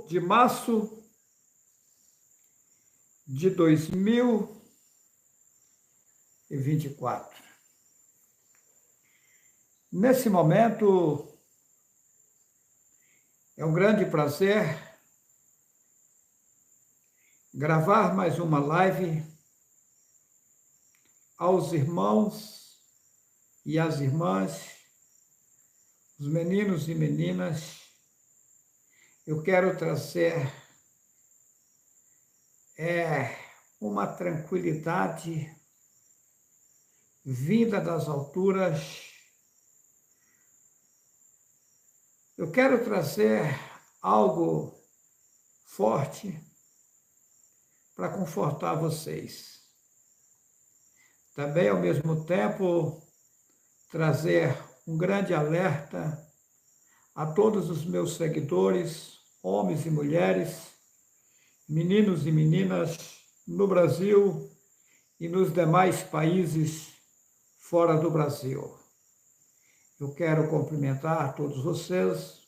de março de 2024. Nesse momento, é um grande prazer gravar mais uma live aos irmãos e às irmãs, os meninos e meninas. Eu quero trazer uma tranquilidade vinda das alturas. Eu quero trazer algo forte para confortar vocês. Também, ao mesmo tempo, trazer um grande alerta a todos os meus seguidores, homens e mulheres, meninos e meninas no Brasil e nos demais países fora do Brasil. Eu quero cumprimentar todos vocês,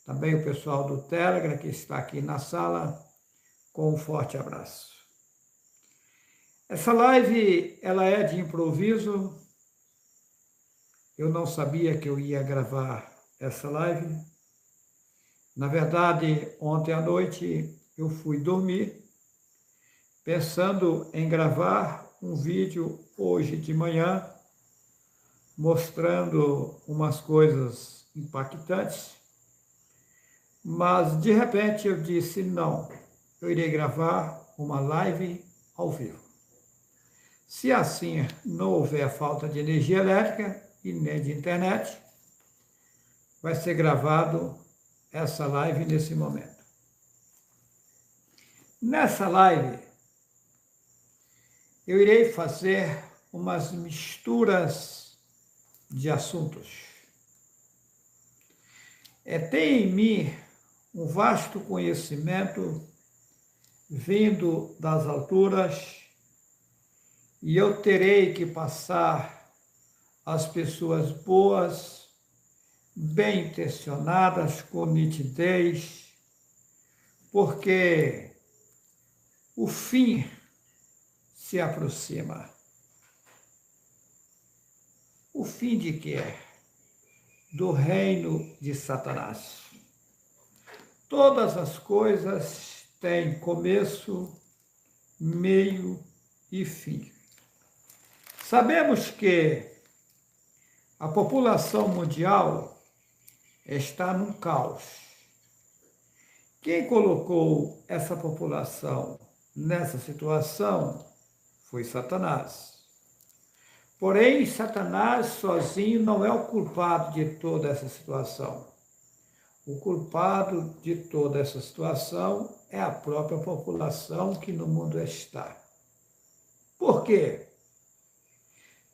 também o pessoal do Telegram que está aqui na sala, com um forte abraço. Essa live, ela é de improviso. Eu não sabia que eu ia gravar essa live. Na verdade, ontem à noite eu fui dormir pensando em gravar um vídeo hoje de manhã mostrando umas coisas impactantes, mas de repente eu disse não, eu irei gravar uma live ao vivo. Se assim não houver falta de energia elétrica e nem de internet, vai ser gravado essa live nesse momento. Nessa live, eu irei fazer umas misturas de assuntos. Tem em mim um vasto conhecimento vindo das alturas e eu terei que passar às pessoas boas, bem intencionadas, com nitidez, porque o fim se aproxima. O fim de quê? Do reino de Satanás. Todas as coisas têm começo, meio e fim. Sabemos que a população mundial está num caos. Quem colocou essa população nessa situação foi Satanás. Porém, Satanás sozinho não é o culpado de toda essa situação. O culpado de toda essa situação é a própria população que no mundo está. Por quê?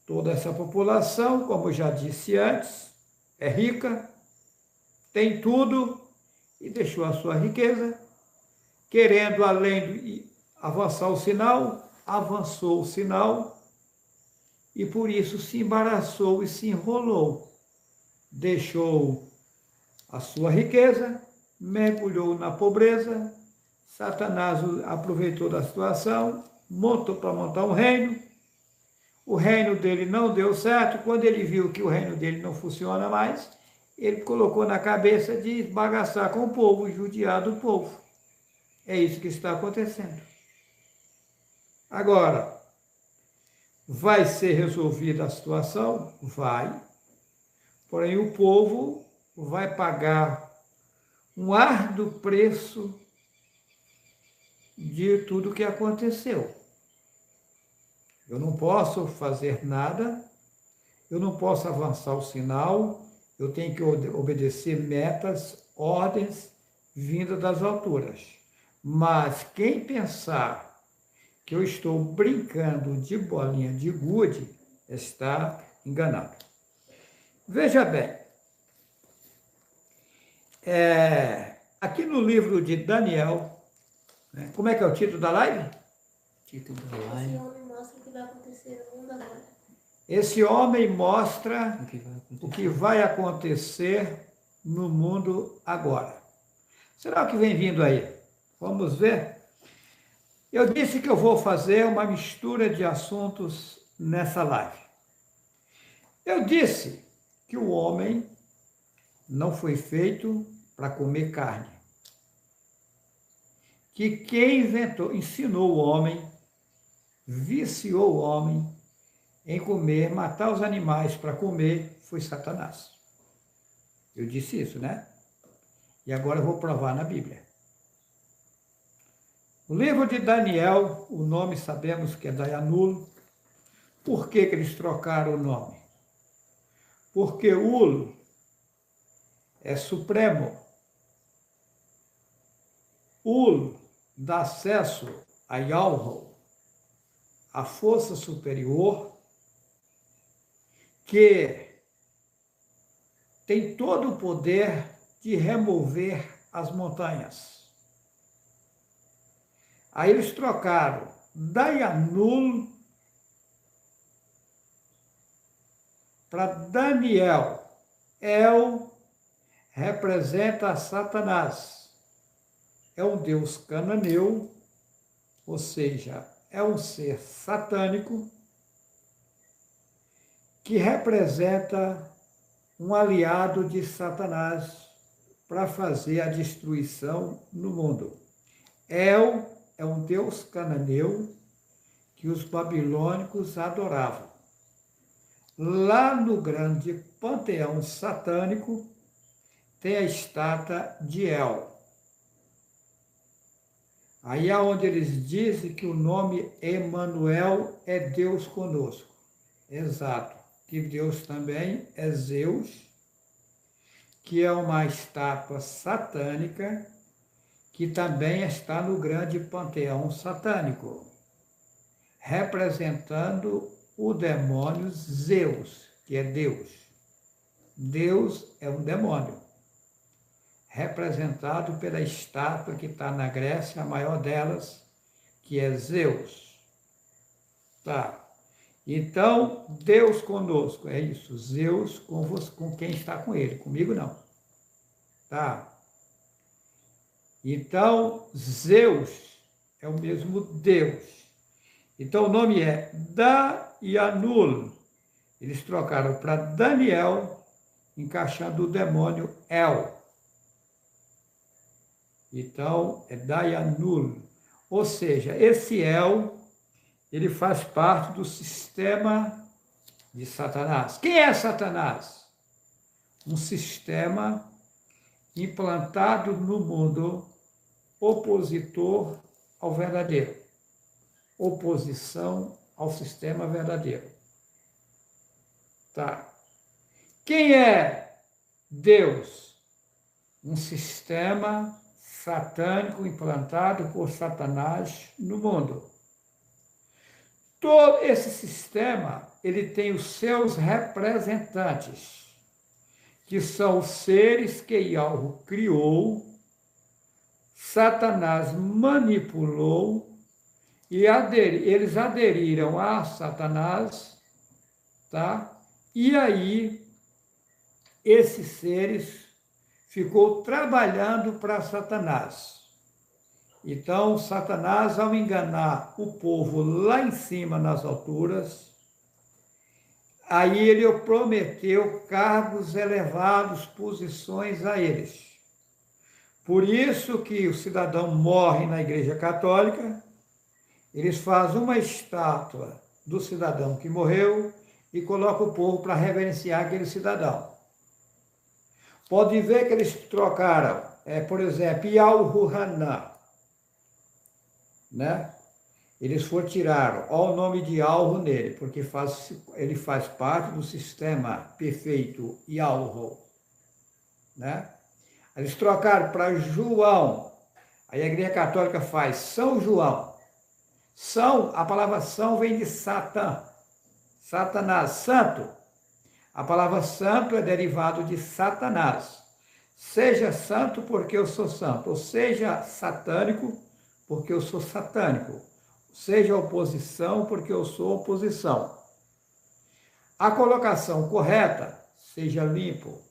Toda essa população, como já disse antes, é rica, tem tudo e deixou a sua riqueza, querendo, além de avançar o sinal, avançou o sinal, e por isso se embaraçou e se enrolou. Deixou a sua riqueza, mergulhou na pobreza. Satanás aproveitou da situação, montou para montar um reino. O reino dele não deu certo. Quando ele viu que o reino dele não funciona mais, ele colocou na cabeça de bagaçar com o povo, judiar do povo. É isso que está acontecendo. Agora, vai ser resolvida a situação? Vai. Porém, o povo vai pagar um árduo preço de tudo que aconteceu. Eu não posso fazer nada, eu não posso avançar o sinal, eu tenho que obedecer metas, ordens vindas das alturas. Mas quem pensar que eu estou brincando de bolinha de gude, está enganado. Veja bem, aqui no livro de Daniel, né, como é que é o título da live? Título da live. Esse homem mostra o que vai acontecer no mundo agora. Esse homem mostra o que vai acontecer no mundo agora. Será que vem vindo aí? Vamos ver. Eu disse que eu vou fazer uma mistura de assuntos nessa live. Eu disse que o homem não foi feito para comer carne. Que quem ensinou o homem, viciou o homem em comer, matar os animais para comer, foi Satanás. Eu disse isso, né? E agora eu vou provar na Bíblia. O livro de Daniel, o nome sabemos que é Dayanulo. Por que eles trocaram o nome? Porque Ul é supremo. Ul dá acesso a Yahweh, a força superior, que tem todo o poder de remover as montanhas. Aí eles trocaram Dayanul para Daniel. El representa Satanás. É um deus cananeu, ou seja, é um ser satânico que representa um aliado de Satanás para fazer a destruição no mundo. El é um deus cananeu que os babilônicos adoravam. Lá no grande panteão satânico tem a estátua de El. Aí é onde eles dizem que o nome Emanuel é Deus conosco. Exato, que Deus também é Zeus, que é uma estátua satânica, que também está no grande panteão satânico, representando o demônio Zeus, que é Deus. Deus é um demônio, representado pela estátua que está na Grécia, a maior delas, que é Zeus. Tá. Então, Deus conosco, é isso, Zeus com quem está com ele, comigo não. Tá? Então, Zeus é o mesmo Deus. Então, o nome é Dayanul. Eles trocaram para Daniel, encaixando o demônio El. Então, é Dayanul. Ou seja, esse El, ele faz parte do sistema de Satanás. Quem é Satanás? Um sistema implantado no mundo opositor ao verdadeiro. Oposição ao sistema verdadeiro. Tá. Quem é Deus? Um sistema satânico implantado por Satanás no mundo. Todo esse sistema, ele tem os seus representantes, que são os seres que Yahweh criou, Satanás manipulou, e eles aderiram a Satanás, tá? E aí, esses seres ficou trabalhando para Satanás. Então, Satanás, ao enganar o povo lá em cima, nas alturas, aí ele prometeu cargos elevados, posições a eles. Por isso que o cidadão morre na Igreja Católica, eles fazem uma estátua do cidadão que morreu e colocam o povo para reverenciar aquele cidadão. Pode ver que eles trocaram, por exemplo, Yahuhaná, né? Eles tiraram o nome de Alro nele, porque ele faz parte do sistema perfeito Yahweh, né? Eles trocaram para João, aí a Igreja Católica faz São João. A palavra São vem de Satã, Satanás, santo. A palavra santo é derivado de Satanás. Seja santo porque eu sou santo, ou seja satânico porque eu sou satânico. Seja oposição porque eu sou oposição. A colocação correta, seja limpo,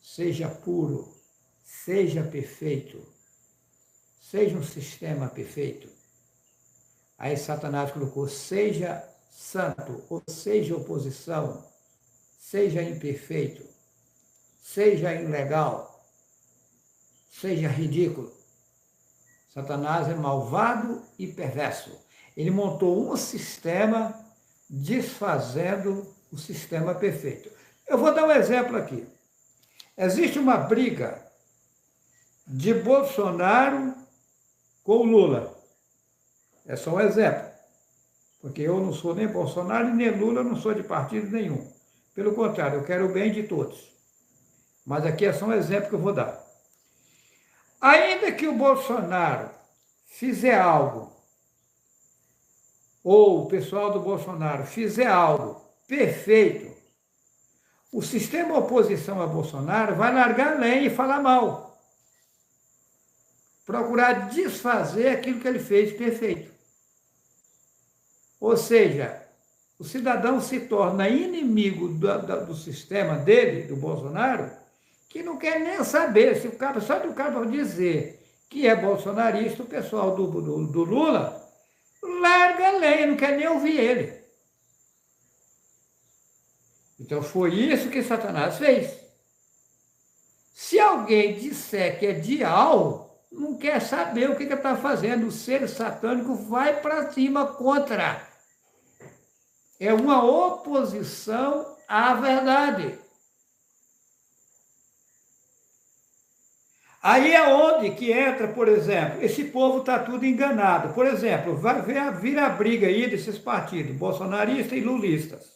seja puro, seja perfeito. seja um sistema perfeito. Aí Satanás colocou, seja santo, ou seja oposição, seja imperfeito, seja ilegal, seja ridículo. Satanás é malvado e perverso. Ele montou um sistema desfazendo o sistema perfeito. Eu vou dar um exemplo aqui. Existe uma briga de Bolsonaro com Lula. É só um exemplo. Porque eu não sou nem Bolsonaro e nem Lula, eu não sou de partido nenhum. Pelo contrário, eu quero o bem de todos. Mas aqui é só um exemplo que eu vou dar. Ainda que o Bolsonaro fizer algo, ou o pessoal do Bolsonaro fizer algo perfeito, o sistema oposição a Bolsonaro vai largar a lenha e falar mal. Procurar desfazer aquilo que ele fez perfeito. Ou seja, o cidadão se torna inimigo do sistema dele, do Bolsonaro, que não quer nem saber. Se o cara, só do cara dizer que é bolsonarista, o pessoal do Lula larga a lenha, não quer nem ouvir ele. Então foi isso que Satanás fez. Se alguém disser que é dial, não quer saber o que ele está fazendo. O ser satânico vai para cima contra. É uma oposição à verdade. Aí é onde que entra, por exemplo, esse povo está tudo enganado. Por exemplo, vai vir a briga aí desses partidos, bolsonaristas e lulistas.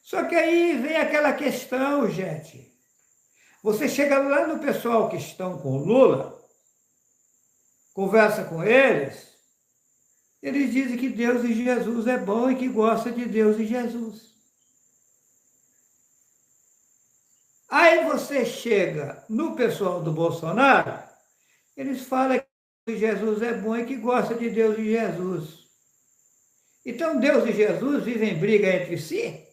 Só que aí vem aquela questão, gente. Você chega lá no pessoal que estão com Lula, conversa com eles dizem que Deus e Jesus é bom e que gosta de Deus e Jesus. Aí você chega no pessoal do Bolsonaro, eles falam que Jesus é bom e que gosta de Deus e Jesus. Então Deus e Jesus vivem em briga entre si?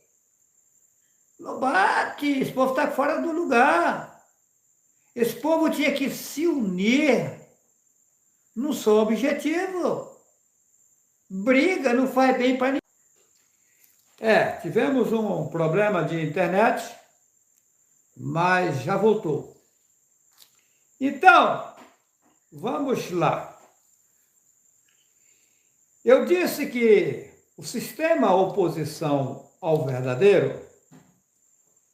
Não bate, esse povo está fora do lugar. Esse povo tinha que se unir num só objetivo. Briga não faz bem para ninguém. Tivemos um problema de internet, mas já voltou. Então, vamos lá. Eu disse que o sistema oposição ao verdadeiro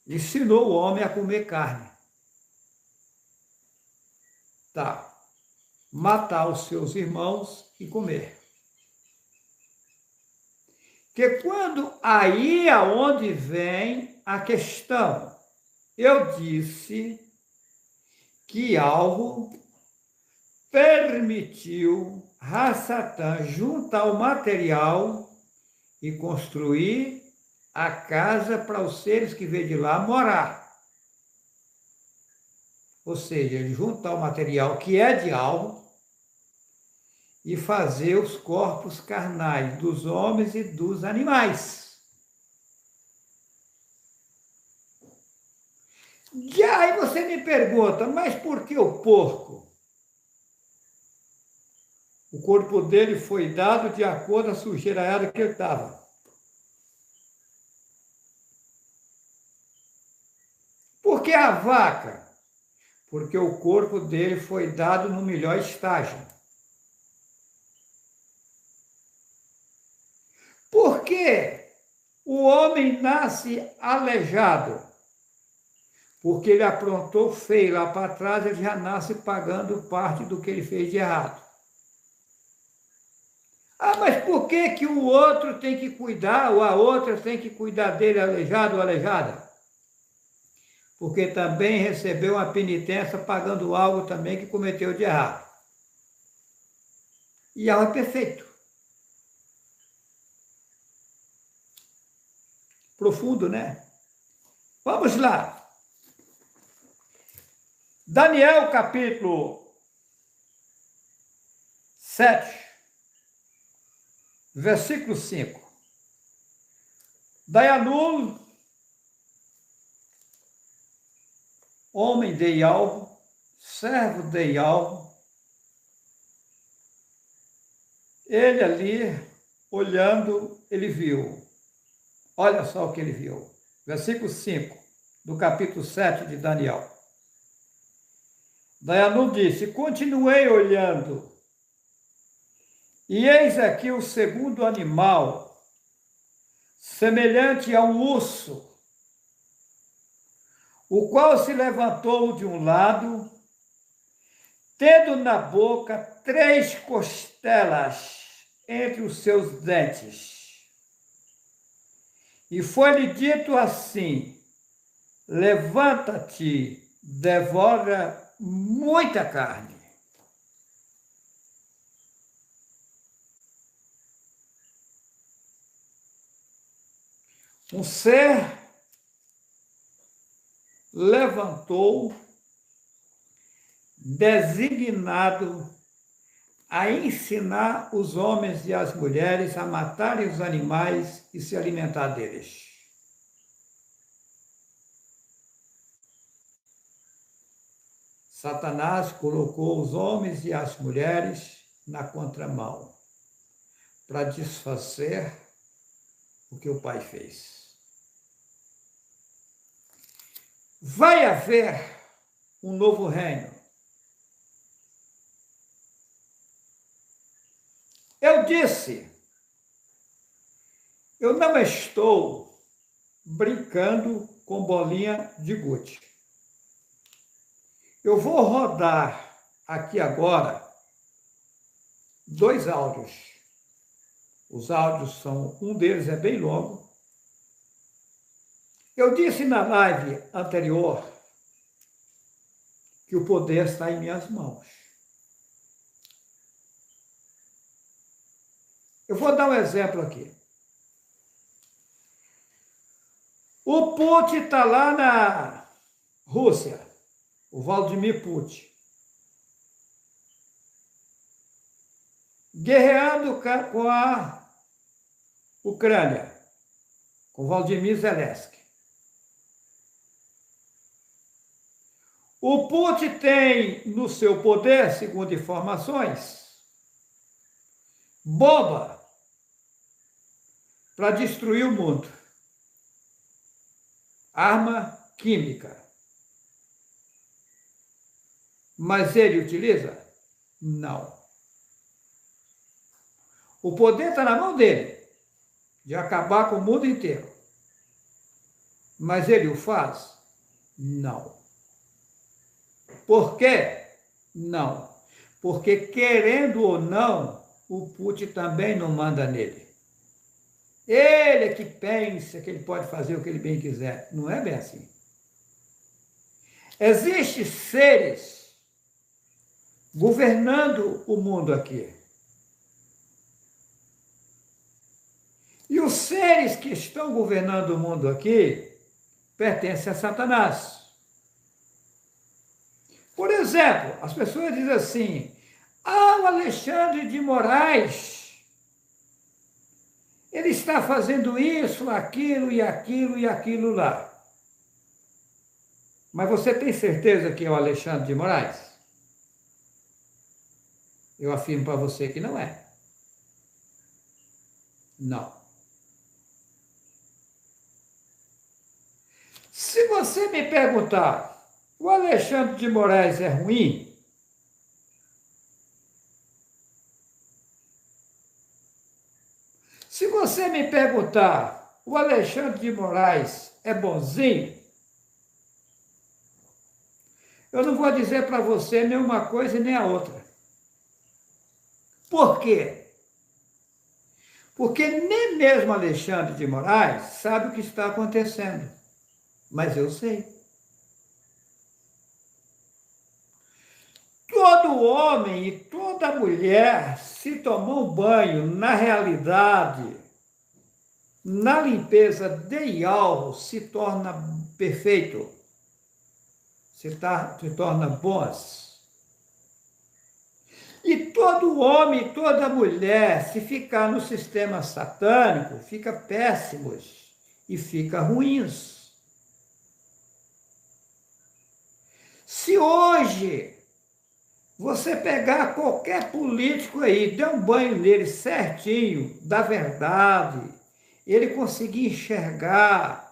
ensinou o homem a comer carne. Tá. Matar os seus irmãos e comer. Que quando aí é onde vem a questão. Eu disse que algo permitiu Ra-Satã juntar o material e construir a casa para os seres que vêm de lá morar. Ou seja, ele juntar o material que é de algo e fazer os corpos carnais dos homens e dos animais. E aí você me pergunta, mas por que o porco? O corpo dele foi dado de acordo com a sujeira que ele estava. Por que a vaca? Porque o corpo dele foi dado no melhor estágio. Por que o homem nasce aleijado? Porque ele aprontou feio lá para trás, ele já nasce pagando parte do que ele fez de errado. Ah, mas por que que o outro tem que cuidar, ou a outra tem que cuidar dele aleijado ou aleijada? Porque também recebeu uma penitência pagando algo também que cometeu de errado. E algo é perfeito. Profundo, né? Vamos lá. Daniel, capítulo 7, versículo 5. Daianul, homem de Ial, servo de Ial, Ele ali, olhando, ele viu. Olha só o que ele viu. Versículo 5, do capítulo 7 de Daniel. Daniel disse: continuei olhando, e eis aqui o segundo animal, semelhante a um urso, o qual se levantou de um lado, tendo na boca 3 costelas entre os seus dentes. E foi-lhe dito assim: levanta-te, devora muita carne. Um ser levantou, designado a ensinar os homens e as mulheres a matarem os animais e se alimentar deles. Satanás colocou os homens e as mulheres na contramão para desfazer o que o Pai fez. Vai haver um novo reino. Eu disse, eu não estou brincando com bolinha de gude. Eu vou rodar aqui agora 2 áudios. Os áudios um deles é bem longo. Eu disse na live anterior que o poder está em minhas mãos. Eu vou dar um exemplo aqui. O Putin está lá na Rússia, o Vladimir Putin, guerreando com a Ucrânia, com Vladimir Zelensky. O Putin tem no seu poder, segundo informações, bomba para destruir o mundo. Arma química. Mas ele utiliza? Não. O poder está na mão dele, de acabar com o mundo inteiro. Mas ele o faz? Não. Por quê? Não. Porque, querendo ou não, o Putin também não manda nele. Ele é que pensa que ele pode fazer o que ele bem quiser. Não é bem assim. Existem seres governando o mundo aqui. E os seres que estão governando o mundo aqui pertencem a Satanás. Por exemplo, as pessoas dizem assim: o Alexandre de Moraes, ele está fazendo isso, aquilo e aquilo e aquilo lá. Mas você tem certeza que é o Alexandre de Moraes? Eu afirmo para você que não é. Não. Se você me perguntar, o Alexandre de Moraes é ruim? Se você me perguntar, o Alexandre de Moraes é bonzinho? Eu não vou dizer para você nem uma coisa e nem a outra. Por quê? Porque nem mesmo Alexandre de Moraes sabe o que está acontecendo. Mas eu sei. Todo homem e toda mulher, se tomar um banho na realidade, na limpeza de algo, se torna perfeito, se torna bons. E todo homem e toda mulher, se ficar no sistema satânico, fica péssimos e fica ruins. Se hoje Você pegar qualquer político aí, der um banho nele certinho, da verdade, ele conseguir enxergar,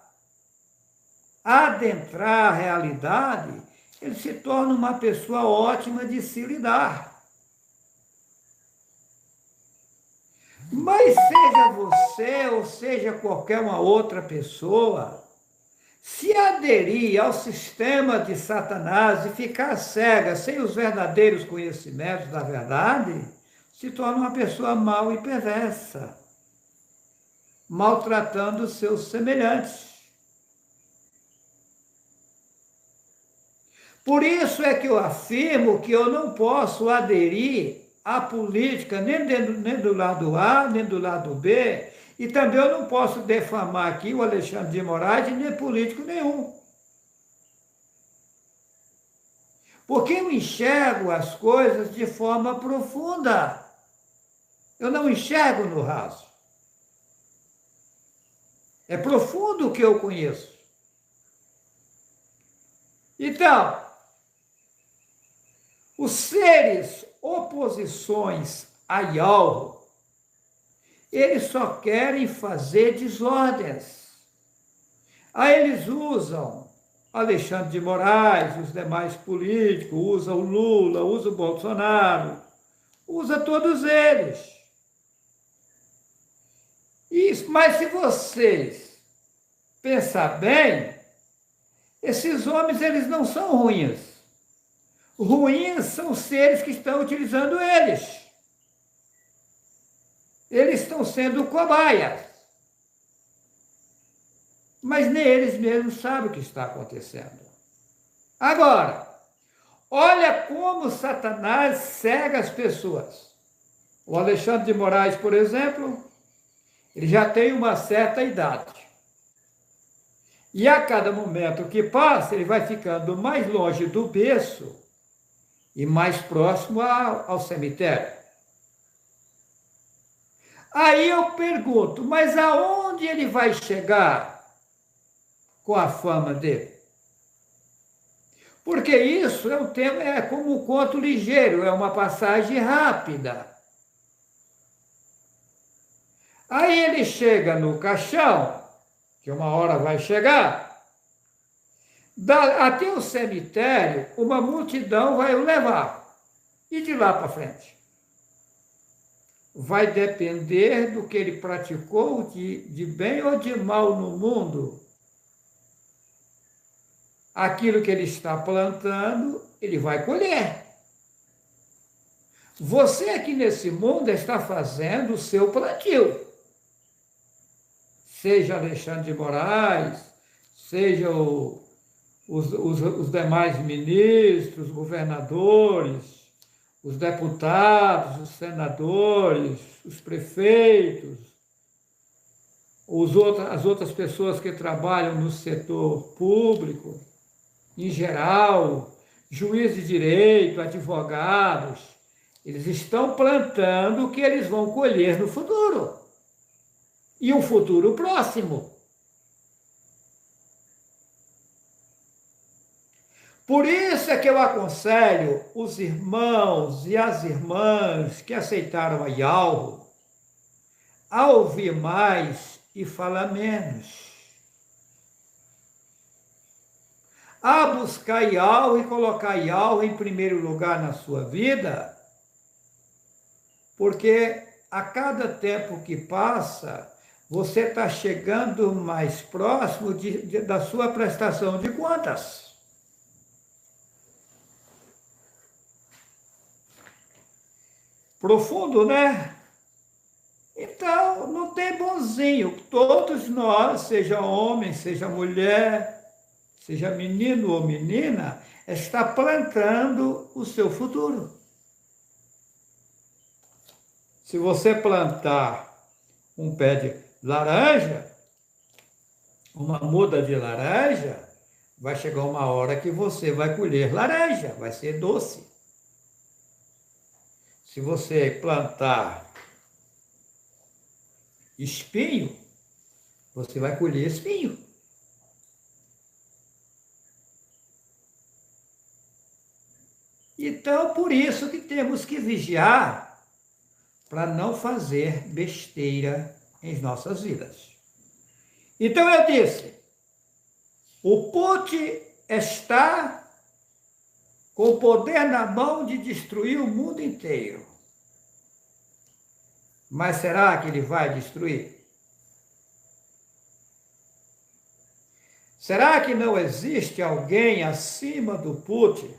adentrar a realidade, ele se torna uma pessoa ótima de se lidar. Mas seja você ou seja qualquer uma outra pessoa, se aderir ao sistema de Satanás e ficar cega, sem os verdadeiros conhecimentos da verdade, se torna uma pessoa mau e perversa, maltratando os seus semelhantes. Por isso é que eu afirmo que eu não posso aderir à política nem do lado A, nem do lado B, e também eu não posso defamar aqui o Alexandre de Moraes nem político nenhum. Porque eu enxergo as coisas de forma profunda. Eu não enxergo no raso. É profundo o que eu conheço. Então, os seres oposições a Yahweh, eles só querem fazer desordens. Aí eles usam Alexandre de Moraes, os demais políticos, usam o Lula, usam o Bolsonaro, usa todos eles. Mas se vocês pensar bem, esses homens eles não são ruins. Ruins são os seres que estão utilizando eles. Eles estão sendo cobaias. Mas nem eles mesmos sabem o que está acontecendo. Agora, olha como Satanás cega as pessoas. O Alexandre de Moraes, por exemplo, ele já tem uma certa idade. E a cada momento que passa, ele vai ficando mais longe do berço e mais próximo ao cemitério. Aí eu pergunto, mas aonde ele vai chegar com a fama dele? Porque isso é um tema, é como um conto ligeiro, é uma passagem rápida. Aí ele chega no caixão, que uma hora vai chegar, até o cemitério, uma multidão vai o levar. E de lá para frente? Vai depender do que ele praticou de bem ou de mal no mundo. Aquilo que ele está plantando, ele vai colher. Você aqui nesse mundo está fazendo o seu plantio. Seja Alexandre de Moraes, seja os demais ministros, governadores, os deputados, os senadores, os prefeitos, as outras pessoas que trabalham no setor público, em geral, juízes de direito, advogados, eles estão plantando o que eles vão colher no futuro. E um futuro próximo. Por isso é que eu aconselho os irmãos e as irmãs que aceitaram a Yahweh a ouvir mais e falar menos. A buscar Yahweh e colocar Yahweh em primeiro lugar na sua vida, porque a cada tempo que passa, você está chegando mais próximo da sua prestação de contas. Profundo, né? Então, não tem bonzinho. Todos nós, seja homem, seja mulher, seja menino ou menina, está plantando o seu futuro. Se você plantar um pé de laranja, uma muda de laranja, vai chegar uma hora que você vai colher laranja, vai ser doce. Se você plantar espinho, você vai colher espinho. E Então, por isso que temos que vigiar para não fazer besteira em nossas vidas. Então eu disse, o Putin está com o poder na mão de destruir o mundo inteiro. Mas será que ele vai destruir? Será que não existe alguém acima do Putin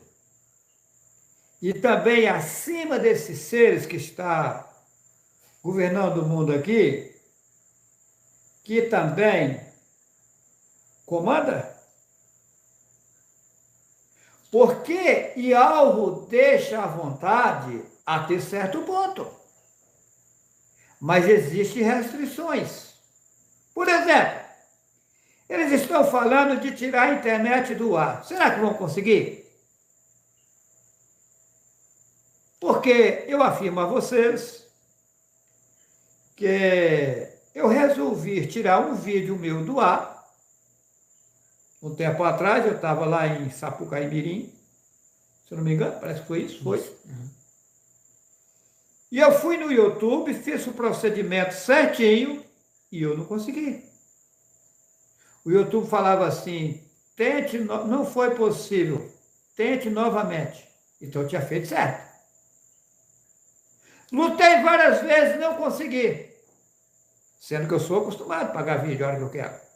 e também acima desses seres que está governando o mundo aqui, que também comanda? Porque Ialvo deixa à vontade até certo ponto. Mas existem restrições. Por exemplo, eles estão falando de tirar a internet do ar. Será que vão conseguir? Porque eu afirmo a vocês que eu resolvi tirar um vídeo meu do ar. Um tempo atrás, eu estava lá em Sapucaí Mirim, se eu não me engano, parece que foi isso, foi. Uhum. E eu fui no YouTube, fiz o procedimento certinho e eu não consegui. O YouTube falava assim, tente, não foi possível, tente novamente. Então eu tinha feito certo. Lutei várias vezes, não consegui. Sendo que eu sou acostumado a pagar vídeo a hora que eu quero.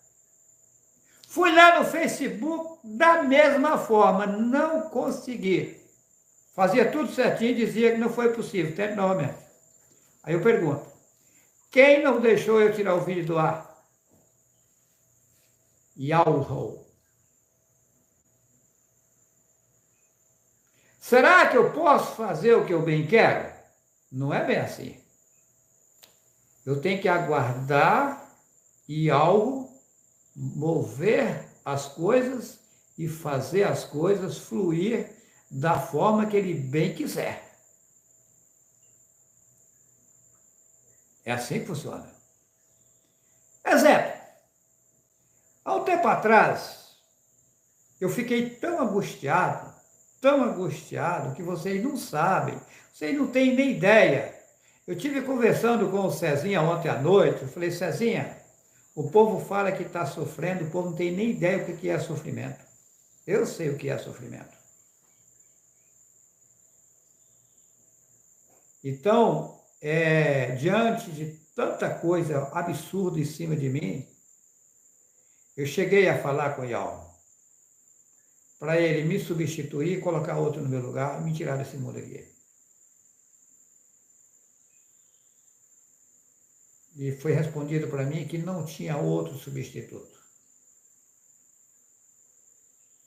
Fui lá no Facebook, da mesma forma, não consegui. Fazia tudo certinho e dizia que não foi possível, tente novamente. Aí eu pergunto, quem não deixou eu tirar o vídeo do ar? Ialvo. Será que eu posso fazer o que eu bem quero? Não é bem assim. Eu tenho que aguardar Ialvo mover as coisas e fazer as coisas fluir da forma que ele bem quiser. É assim que funciona. Exemplo. Há um tempo atrás, eu fiquei tão angustiado, que vocês não sabem, vocês não têm nem ideia. Eu tive conversando com o Cezinha ontem à noite, eu falei, Cezinha, o povo fala que está sofrendo, o povo não tem nem ideia o que é sofrimento. Eu sei o que é sofrimento. Então, diante de tanta coisa absurda em cima de mim, eu cheguei a falar com o Ialvo, para ele me substituir, colocar outro no meu lugar e me tirar desse mundo aqui. E foi respondido para mim que não tinha outro substituto.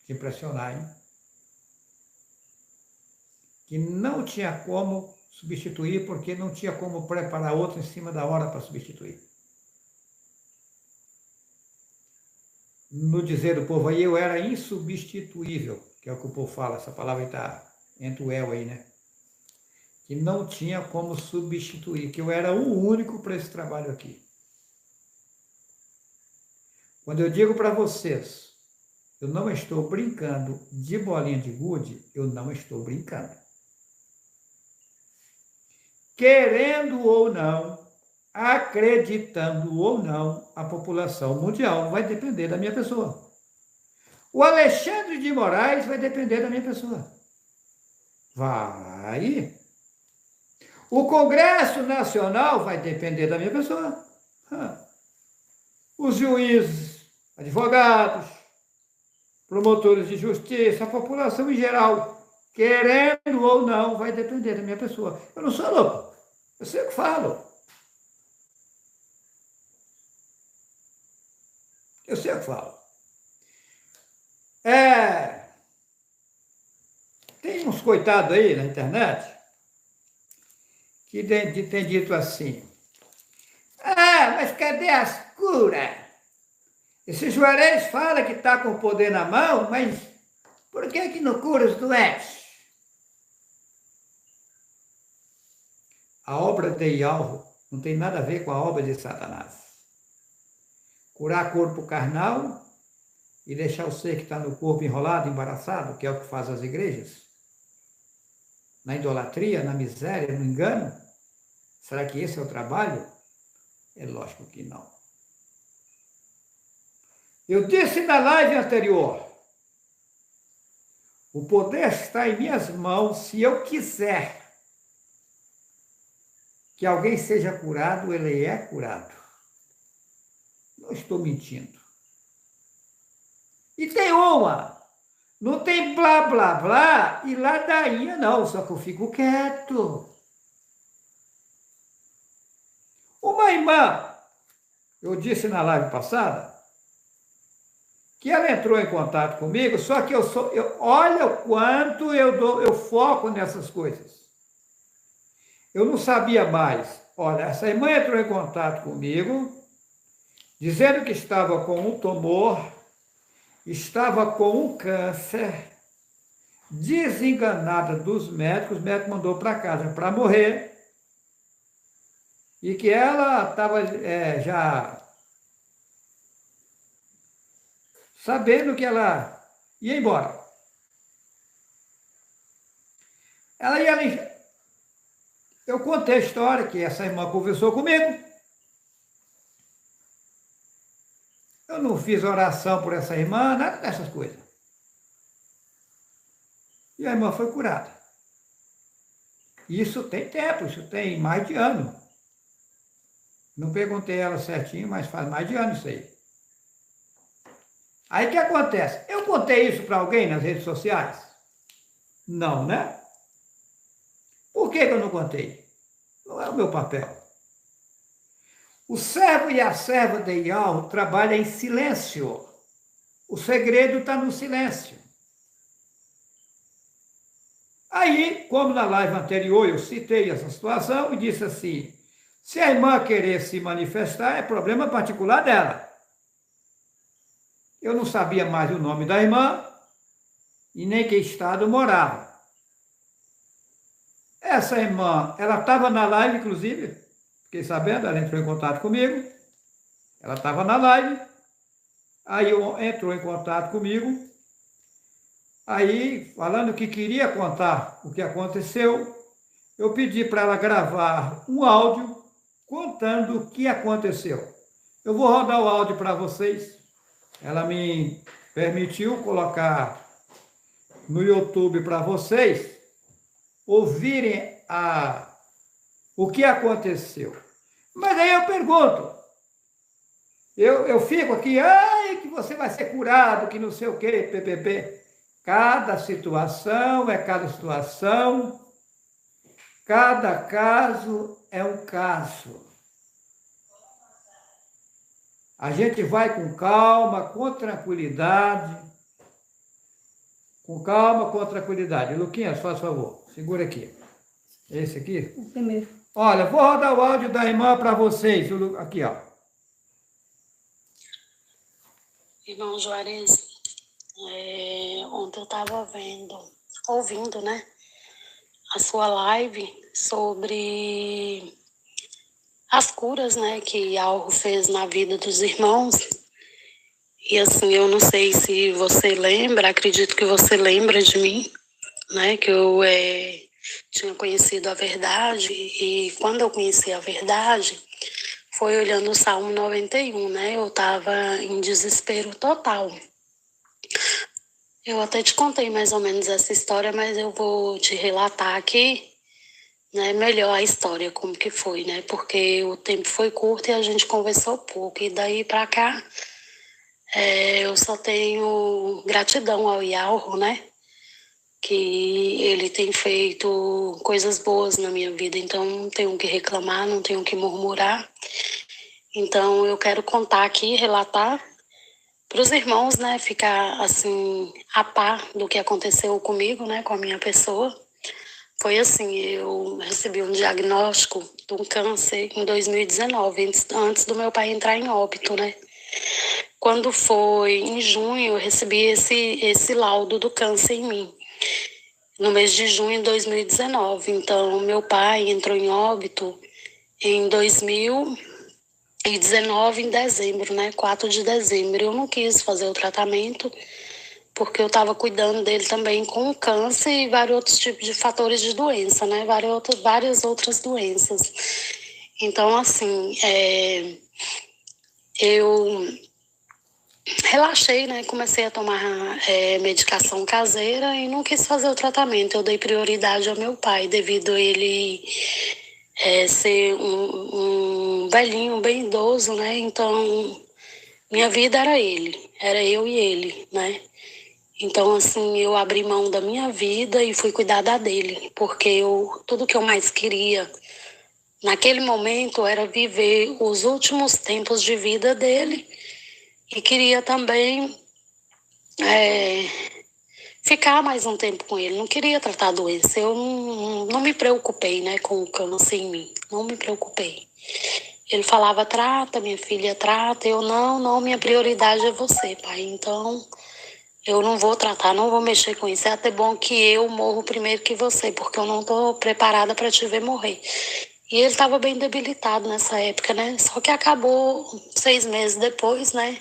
Que impressionar, hein? Que não tinha como substituir, porque não tinha como preparar outro em cima da hora para substituir. No dizer do povo aí, eu era insubstituível, que é o que o povo fala, essa palavra está entre o el aí, né? Que não tinha como substituir, que eu era o único para esse trabalho aqui. Quando eu digo para vocês, eu não estou brincando de bolinha de gude, eu não estou brincando. Querendo ou não, acreditando ou não, a população mundial vai depender da minha pessoa. O Alexandre de Moraes vai depender da minha pessoa. Vai. O Congresso Nacional vai depender da minha pessoa. Os juízes, advogados, promotores de justiça, a população em geral, querendo ou não, vai depender da minha pessoa. Eu não sou louco, eu sei o que falo. Eu sei o que falo. Tem uns coitados aí na internet que tem dito assim, mas cadê as curas? Esse Juarez fala que está com o poder na mão, mas por que não cura os doentes? A obra de Ialvo não tem nada a ver com a obra de Satanás. Curar corpo carnal e deixar o ser que está no corpo enrolado, embaraçado, que é o que faz as igrejas, na idolatria, na miséria, no engano? Será que esse é o trabalho? É lógico que não. Eu disse na live anterior, o poder está em minhas mãos. Se eu quiser que alguém seja curado, ele é curado. Não estou mentindo. E tem uma, não tem blá, blá, blá e ladainha não, só que eu fico quieto. Uma irmã, eu disse na live passada, que ela entrou em contato comigo, só que olha o quanto eu foco nessas coisas. Eu não sabia mais. Olha, essa irmã entrou em contato comigo, dizendo que estava com um tumor, estava com um câncer, desenganada dos médicos, o médico mandou para casa para morrer, e que ela estava já sabendo que ela ia embora. Eu contei a história que essa irmã conversou comigo. Eu não fiz oração por essa irmã, nada dessas coisas. E a irmã foi curada. Isso tem tempo, isso tem mais de ano. Não perguntei ela certinho, mas faz mais de ano isso aí. Aí o que acontece? Eu contei isso para alguém nas redes sociais? Não, né? Por que eu não contei? Não é o meu papel. O servo e a serva de Yahweh trabalham em silêncio. O segredo está no silêncio. Aí, como na live anterior eu citei essa situação e disse assim, se a irmã querer se manifestar, é problema particular dela. Eu não sabia mais o nome da irmã e nem que estado morava. Essa irmã, ela estava na live, inclusive, fiquei sabendo, ela entrou em contato comigo, ela estava na live, aí entrou em contato comigo, aí, falando que queria contar o que aconteceu, eu pedi para ela gravar um áudio contando o que aconteceu. Eu vou rodar o áudio para vocês. Ela me permitiu colocar no YouTube para vocês ouvirem o que aconteceu. Mas aí eu pergunto, eu fico aqui, ai, que você vai ser curado, que não sei o quê, ppp. Cada situação é cada situação, cada caso é um caso. A gente vai com calma, com tranquilidade. Com calma, com tranquilidade. Luquinhas, faz favor, segura aqui. Esse aqui? O primeiro. Olha, vou rodar o áudio da irmã para vocês. Aqui, ó. Irmão Juarez, ontem eu estava ouvindo, né, a sua live sobre as curas, né, que Alro fez na vida dos irmãos. E assim, eu não sei se você lembra, acredito que você lembra de mim, né, que eu tinha conhecido a verdade, e quando eu conheci a verdade, foi olhando o Salmo 91, né, eu estava em desespero total. Eu até te contei mais ou menos essa história, mas eu vou te relatar aqui, né, melhor a história, como que foi, né? Porque o tempo foi curto e a gente conversou pouco. E daí para cá, eu só tenho gratidão ao Yahweh, né? Que ele tem feito coisas boas na minha vida. Então não tenho o que reclamar, não tenho o que murmurar. Então eu quero contar aqui, relatar para os irmãos, né? Ficar assim a par do que aconteceu comigo, né? Com a minha pessoa. Foi assim, eu recebi um diagnóstico de um câncer em 2019, antes do meu pai entrar em óbito, né? Quando foi em junho, eu recebi esse laudo do câncer em mim, no mês de junho de 2019. Então, meu pai entrou em óbito em 2019, em dezembro, né? 4 de dezembro. Eu não quis fazer o tratamento, porque eu estava cuidando dele também com câncer e vários outros tipos de fatores de doença, né? Várias outras doenças. Então, assim, eu relaxei, né? Comecei a tomar medicação caseira e não quis fazer o tratamento. Eu dei prioridade ao meu pai, devido a ele ser um velhinho, bem idoso, né? Então, minha vida era ele, era eu e ele, né? Então, assim, eu abri mão da minha vida e fui cuidar da dele, porque tudo que eu mais queria naquele momento era viver os últimos tempos de vida dele e queria também ficar mais um tempo com ele. Não queria tratar a doença. Eu não me preocupei, né, com o câncer em mim. Não me preocupei. Ele falava, trata, minha filha, trata. Eu, não, minha prioridade é você, pai. Então, eu não vou tratar, não vou mexer com isso. É até bom que eu morro primeiro que você, porque eu não estou preparada para te ver morrer. E ele estava bem debilitado nessa época, né? Só que acabou 6 meses depois, né?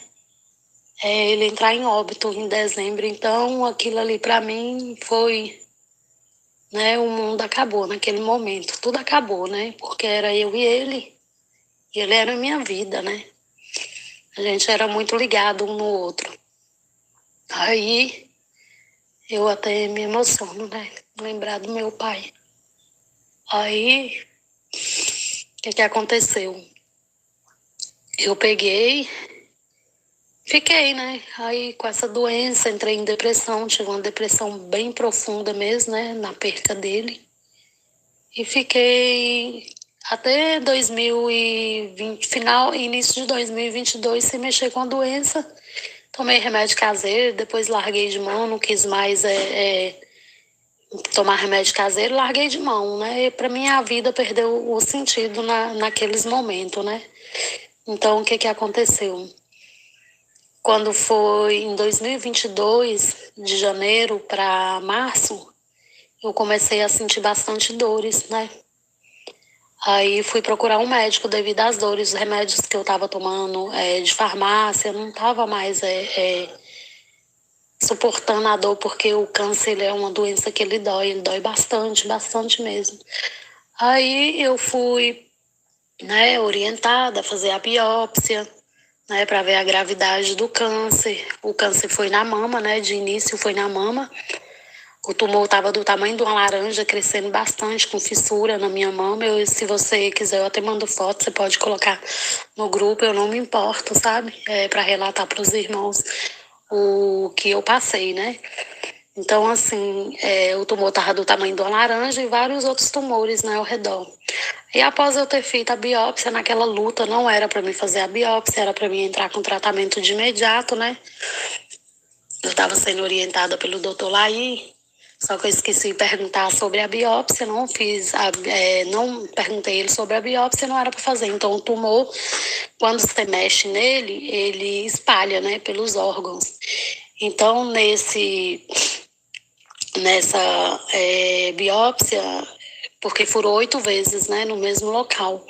Ele entrar em óbito em dezembro. Então, aquilo ali para mim foi, né? O mundo acabou naquele momento. Tudo acabou, né? Porque era eu e ele era a minha vida, né? A gente era muito ligado um no outro. Aí, eu até me emociono, né? Lembrar do meu pai. Aí, o que aconteceu? Eu fiquei, né? Aí, com essa doença, entrei em depressão. Tive uma depressão bem profunda mesmo, né? Na perca dele. E fiquei até 2020, início de 2022, sem mexer com a doença. Tomei remédio caseiro, depois larguei de mão, não quis mais tomar remédio caseiro, larguei de mão, né? Para mim, a vida perdeu o sentido naqueles momentos, né? Então, o que aconteceu? Quando foi em 2022, de janeiro para março, eu comecei a sentir bastante dores, né? Aí fui procurar um médico devido às dores, os remédios que eu estava tomando de farmácia, não estava mais suportando a dor, porque o câncer ele é uma doença que ele dói bastante, bastante mesmo. Aí eu fui, né, orientada a fazer a biópsia, né, para ver a gravidade do câncer. O câncer foi na mama, né, de início foi na mama. O tumor estava do tamanho de uma laranja, crescendo bastante, com fissura na minha mama. Se você quiser, eu até mando foto, você pode colocar no grupo, eu não me importo, sabe? Para relatar para os irmãos o que eu passei, né? Então, assim, o tumor estava do tamanho de uma laranja e vários outros tumores, né, ao redor. E após eu ter feito a biópsia, naquela luta, não era para mim fazer a biópsia, era para mim entrar com tratamento de imediato, né? Eu estava sendo orientada pelo doutor Laí, só que eu esqueci de perguntar sobre a biópsia, não perguntei ele sobre a biópsia, não era para fazer. Então, o tumor, quando você mexe nele, ele espalha, né, pelos órgãos. Então, nessa biópsia, porque furou 8 vezes, né, no mesmo local.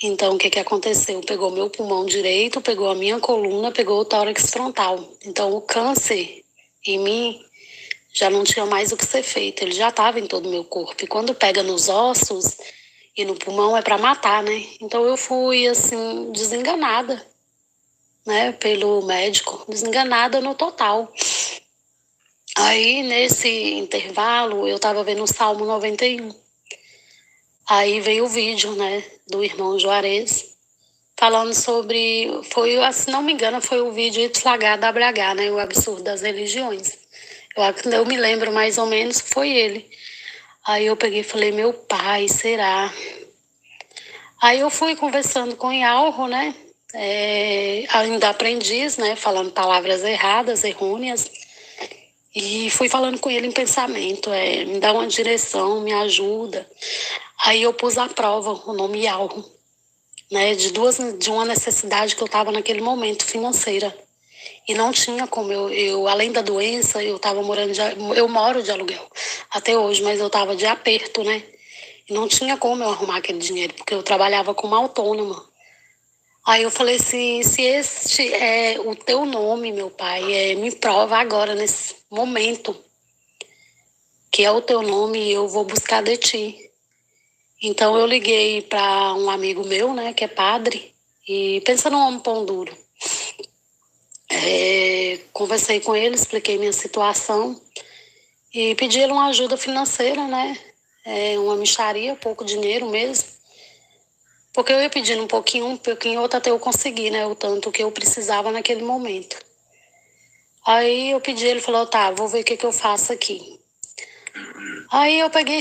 Então, o que aconteceu? Pegou meu pulmão direito, pegou a minha coluna, pegou o tórax frontal. Então, o câncer em mim já não tinha mais o que ser feito, ele já estava em todo o meu corpo. E quando pega nos ossos e no pulmão é para matar, né? Então, eu fui, assim, desenganada, né, pelo médico, desenganada no total. Aí, nesse intervalo, eu estava vendo o Salmo 91. Aí veio o vídeo, né, do irmão Juarez, falando sobre, se não me engano, foi o vídeo YHWH, né, o absurdo das religiões. Eu me lembro mais ou menos que foi ele. Aí eu peguei e falei, meu pai, será? Aí eu fui conversando com o Yalro, né, ainda aprendiz, né, falando palavras erradas, errôneas, e fui falando com ele em pensamento, me dá uma direção, me ajuda. Aí eu pus à prova o nome Yalro, né, de uma necessidade que eu estava naquele momento financeira. E não tinha como eu além da doença, eu moro de aluguel até hoje, mas eu estava de aperto, né? E não tinha como eu arrumar aquele dinheiro, porque eu trabalhava como autônoma. Aí eu falei assim, se este é o teu nome, meu pai, me prova agora, nesse momento, que é o teu nome e eu vou buscar de ti. Então eu liguei para um amigo meu, né, que é padre, e pensa num homem pão duro. Conversei com ele, expliquei minha situação e pedi ele uma ajuda financeira, né, uma mixaria, pouco dinheiro mesmo, porque eu ia pedindo um pouquinho, outro até eu conseguir, né, o tanto que eu precisava naquele momento. Aí eu pedi, ele falou, tá, vou ver o que eu faço aqui. Aí eu peguei e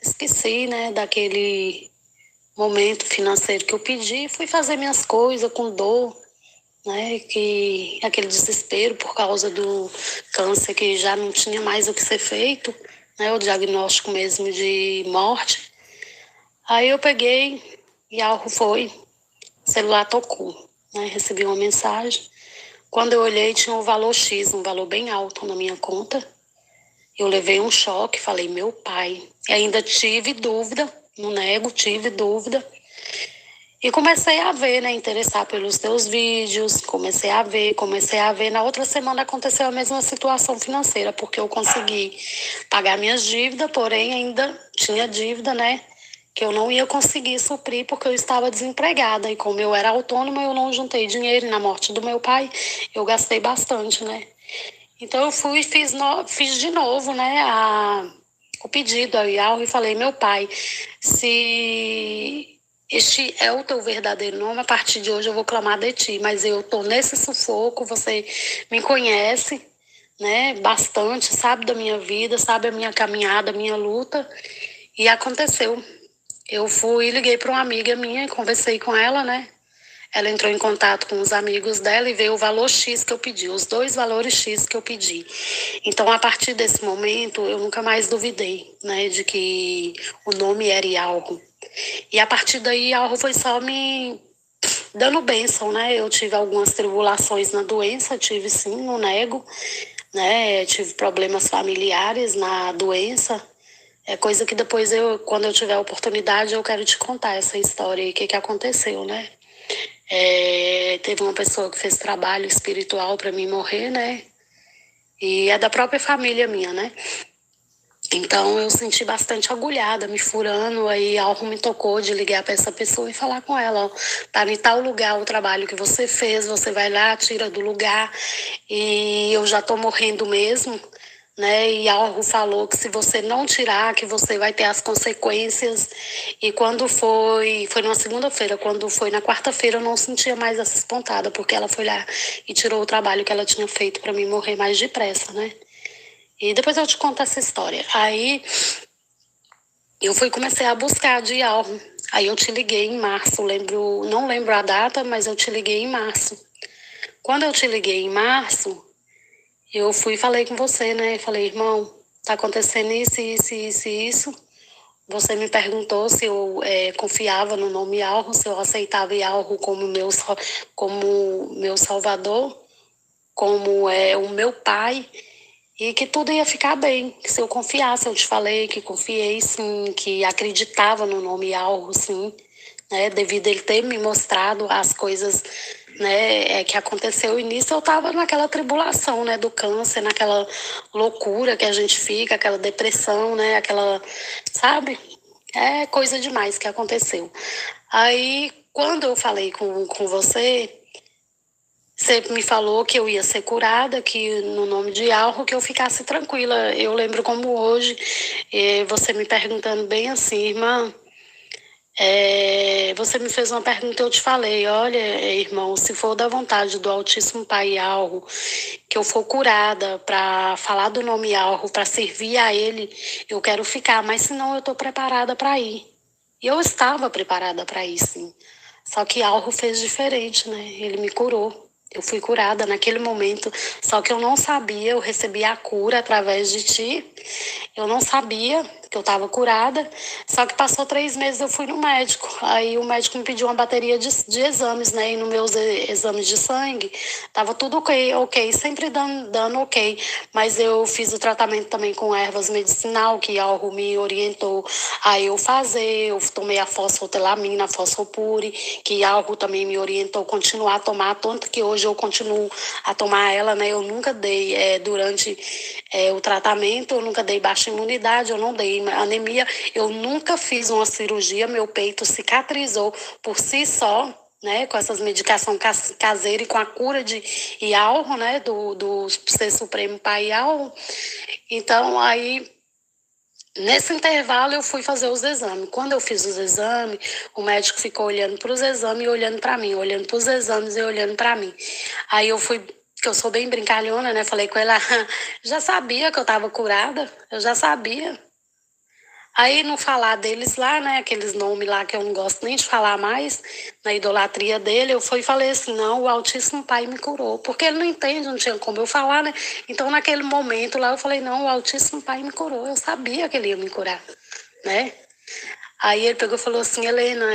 esqueci, né, daquele momento financeiro que eu pedi, fui fazer minhas coisas com dor, né, que aquele desespero por causa do câncer que já não tinha mais o que ser feito, né, o diagnóstico mesmo de morte. Aí eu peguei e algo foi, o celular tocou, né, recebi uma mensagem. Quando eu olhei, tinha um valor X, um valor bem alto na minha conta. Eu levei um choque, falei, meu pai. E ainda tive dúvida, não nego, tive dúvida. E comecei a ver, né, interessar pelos teus vídeos, comecei a ver. Na outra semana aconteceu a mesma situação financeira, porque eu consegui pagar minhas dívidas, porém ainda tinha dívida, né, que eu não ia conseguir suprir porque eu estava desempregada. E como eu era autônoma, eu não juntei dinheiro. E na morte do meu pai, eu gastei bastante, né. Então eu fui e fiz de novo, né, o pedido ao IAL e falei, meu pai, se este é o teu verdadeiro nome, a partir de hoje eu vou clamar de ti, mas eu estou nesse sufoco, você me conhece, né, bastante, sabe da minha vida, sabe a minha caminhada, a minha luta, e aconteceu. Eu fui, liguei para uma amiga minha, conversei com ela, né, ela entrou em contato com os amigos dela e veio o valor X que eu pedi, os 2 valores X que eu pedi. Então, a partir desse momento, eu nunca mais duvidei, né, de que o nome era Ialro. E a partir daí, Ialro foi só me dando bênção, né? Eu tive algumas tribulações na doença, tive sim, não nego, né? Tive problemas familiares na doença. É coisa que depois, quando eu tiver a oportunidade, eu quero te contar essa história e o que aconteceu, né? Teve uma pessoa que fez trabalho espiritual para mim morrer, né? E é da própria família minha, né? Então eu senti bastante agulhada, me furando, aí algo me tocou de ligar para essa pessoa e falar com ela, ó, tá em tal lugar o trabalho que você fez, você vai lá, tira do lugar, e eu já tô morrendo mesmo, né? E algo falou que se você não tirar, que você vai ter as consequências. E quando foi numa segunda-feira, quando foi na quarta-feira, eu não sentia mais essa pontada, porque ela foi lá e tirou o trabalho que ela tinha feito para mim morrer mais depressa, né? E depois eu te conto essa história. Aí eu comecei a buscar de algo. Aí eu te liguei em março, não lembro a data, mas eu te liguei em março. Quando eu te liguei em março, eu fui e falei com você, né? Falei, irmão, tá acontecendo isso, isso, isso, isso. Você me perguntou se eu confiava no nome Yalro, se eu aceitava Yalro como meu salvador, como o meu pai, e que tudo ia ficar bem, que se eu confiasse, eu te falei que confiei sim, que acreditava no nome Yalro, sim, né, devido a ele ter me mostrado as coisas, né, que aconteceu. E nisso eu estava naquela tribulação, né, do câncer, naquela loucura que a gente fica, aquela depressão, né, aquela, sabe? É coisa demais que aconteceu. Aí, quando eu falei com você, você me falou que eu ia ser curada, que no nome de Alro, que eu ficasse tranquila. Eu lembro como hoje, você me perguntando bem assim, irmã, você me fez uma pergunta e eu te falei, olha, irmão, se for da vontade do Altíssimo Pai Alro, que eu for curada para falar do nome Alro, para servir a ele, eu quero ficar, mas senão eu estou preparada para ir. E eu estava preparada para ir, sim. Só que Alro fez diferente, né? Ele me curou. Eu fui curada naquele momento, só que eu não sabia, eu recebi a cura através de ti. Eu não sabia que eu estava curada, só que passou 3 meses eu fui no médico. Aí o médico me pediu uma bateria de exames, né? E nos meus exames de sangue, tava tudo ok, sempre dando ok. Mas eu fiz o tratamento também com ervas medicinal, que algo me orientou a eu fazer. Eu tomei a fosfotelamina, a fosfopure, que algo também me orientou a continuar a tomar, tanto que hoje eu continuo a tomar ela, né? Eu nunca dei, durante o tratamento, eu nunca dei baixa imunidade, eu não dei anemia, eu nunca fiz uma cirurgia, meu peito cicatrizou por si só, né, com essas medicações caseiras e com a cura de Ialro, né, do Ser Supremo Pai Ialro. Então, aí, nesse intervalo, eu fui fazer os exames. Quando eu fiz os exames, o médico ficou olhando para os exames e olhando para mim, olhando para os exames e olhando para mim. Aí eu fui, que eu sou bem brincalhona, né, falei com ela, já sabia que eu estava curada, eu já sabia. Aí, no falar deles lá, né, aqueles nomes lá que eu não gosto nem de falar mais, na idolatria dele, eu fui e falei assim, não, o Altíssimo Pai me curou, porque ele não entende, não tinha como eu falar, né, então naquele momento lá eu falei, não, o Altíssimo Pai me curou, eu sabia que ele ia me curar, né. Aí ele pegou e falou assim, Helena,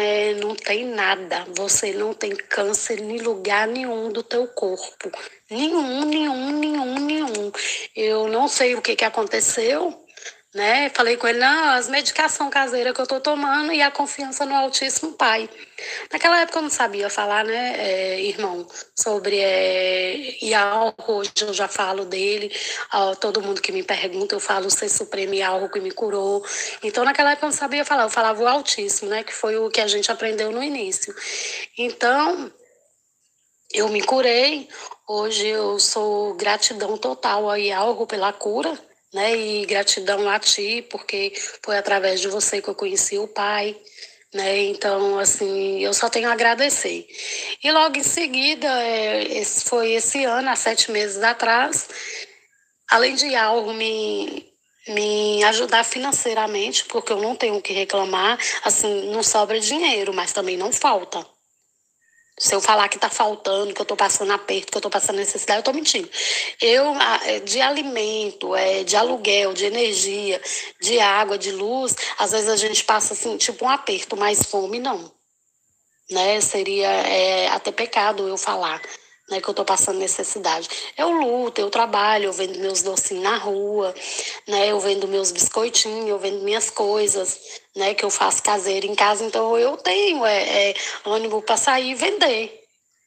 não tem nada, você não tem câncer em lugar nenhum do teu corpo, nenhum, eu não sei o que aconteceu, né? Falei com ele, não, as medicações caseiras que eu tô tomando e a confiança no Altíssimo Pai. Naquela época eu não sabia falar, né, irmão, sobre Ialro, hoje eu já falo dele, todo mundo que me pergunta, eu falo o Ser Supremo Ialro que me curou. Então naquela época eu não sabia falar, eu falava o Altíssimo, né, que foi o que a gente aprendeu no início. Então, eu me curei, hoje eu sou gratidão total a Ialro pela cura, né? E gratidão a ti, porque foi através de você que eu conheci o Pai, né? Então, assim, eu só tenho a agradecer. E logo em seguida, foi esse ano, há 7 meses atrás, além de Ialro me ajudar financeiramente, porque eu não tenho o que reclamar, assim, não sobra dinheiro, mas também não falta. Se eu falar que tá faltando, que eu tô passando aperto, que eu tô passando necessidade, eu tô mentindo. De alimento, de aluguel, de energia, de água, de luz, às vezes a gente passa assim, tipo um aperto, mas fome não, né? Seria até pecado eu falar, né, que eu tô passando necessidade. Eu luto, eu trabalho, eu vendo meus docinhos na rua, né? Eu vendo meus biscoitinhos, eu vendo minhas coisas, né, que eu faço caseiro em casa, então eu tenho ânimo para sair e vender.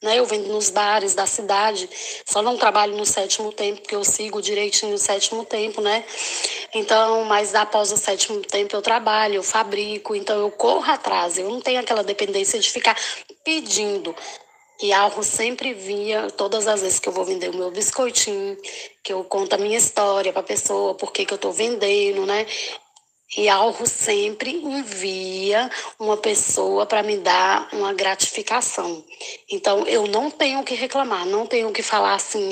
Né, eu vendo nos bares da cidade, só não trabalho no 7º tempo, porque eu sigo direitinho o 7º tempo, né? Então, mas após o 7º tempo eu trabalho, eu fabrico, então eu corro atrás, eu não tenho aquela dependência de ficar pedindo. E algo sempre vinha, todas as vezes que eu vou vender o meu biscoitinho, que eu conto a minha história para a pessoa, por que eu estou vendendo, né? E algo sempre envia uma pessoa para me dar uma gratificação. Então, eu não tenho o que reclamar, não tenho o que falar assim,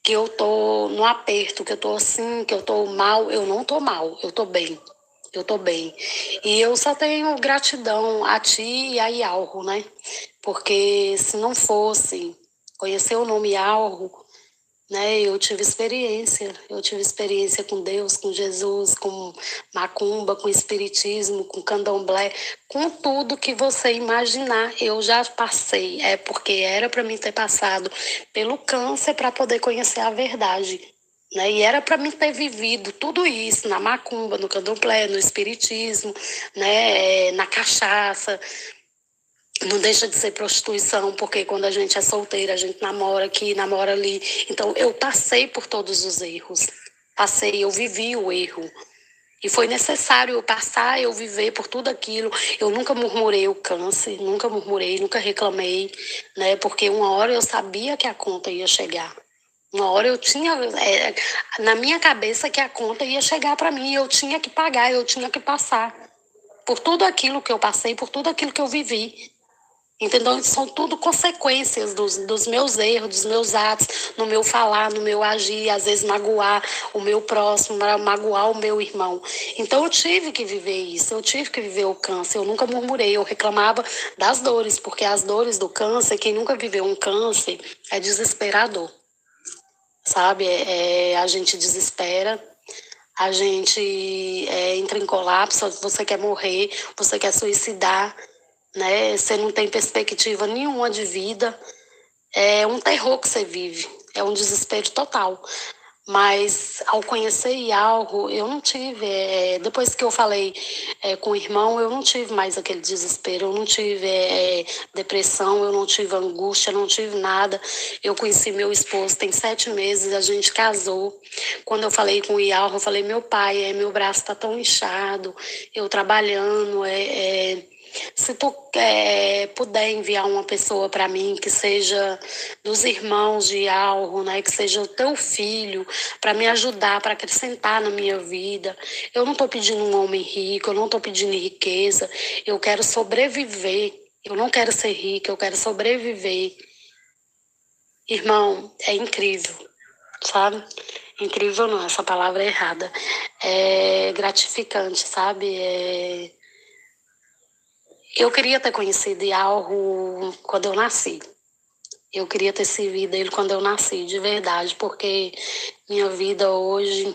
que eu tô no aperto, que eu tô assim, que eu tô mal. Eu não tô mal, eu tô bem. Eu tô bem. E eu só tenho gratidão a ti e a Ialro, né? Porque se não fosse conhecer o nome Ialro, né? Eu tive experiência com Deus, com Jesus, com macumba, com espiritismo, com candomblé, com tudo que você imaginar, eu já passei. É porque era para mim ter passado pelo câncer para poder conhecer a verdade. Né? E era para mim ter vivido tudo isso na macumba, no candomblé, no espiritismo, né? Na cachaça. Não deixa de ser prostituição, porque quando a gente é solteira, a gente namora aqui, namora ali. Então, eu passei por todos os erros. Eu vivi o erro. E foi necessário eu passar, eu viver por tudo aquilo. Eu nunca murmurei o câncer, nunca murmurei, nunca reclamei, né? Porque uma hora eu sabia que a conta ia chegar. Uma hora eu tinha na minha cabeça que a conta ia chegar para mim. Eu tinha que pagar, eu tinha que passar. Por tudo aquilo que eu passei, por tudo aquilo que eu vivi. Entendeu? São tudo consequências dos meus erros, dos meus atos, no meu falar, no meu agir, às vezes magoar o meu próximo, magoar o meu irmão. Então eu tive que viver isso, eu tive que viver o câncer. Eu nunca murmurei, eu reclamava das dores, porque as dores do câncer, quem nunca viveu um câncer, é desesperador, sabe? A gente desespera. A gente entra em colapso, você quer morrer, você quer suicidar, né? Você não tem perspectiva nenhuma de vida. É um terror que você vive, é um desespero total. Mas ao conhecer algo, eu não tive. Depois que eu falei com o irmão, eu não tive mais aquele desespero, eu não tive depressão, eu não tive angústia, eu não tive nada. Eu conheci meu esposo, tem 7 meses, a gente casou. Quando eu falei com o Ialro, eu falei: meu pai, meu braço está tão inchado, eu trabalhando, se tu puder enviar uma pessoa para mim que seja dos irmãos de Alro, né, que seja o teu filho, para me ajudar, para acrescentar na minha vida. Eu não estou pedindo um homem rico, eu não estou pedindo riqueza, eu quero sobreviver. Eu não quero ser rica, eu quero sobreviver. Irmão, é incrível, sabe? Incrível não, essa palavra é errada. É gratificante, sabe? Eu queria ter conhecido Yalro quando eu nasci. Eu queria ter servido ele quando eu nasci, de verdade, porque minha vida hoje,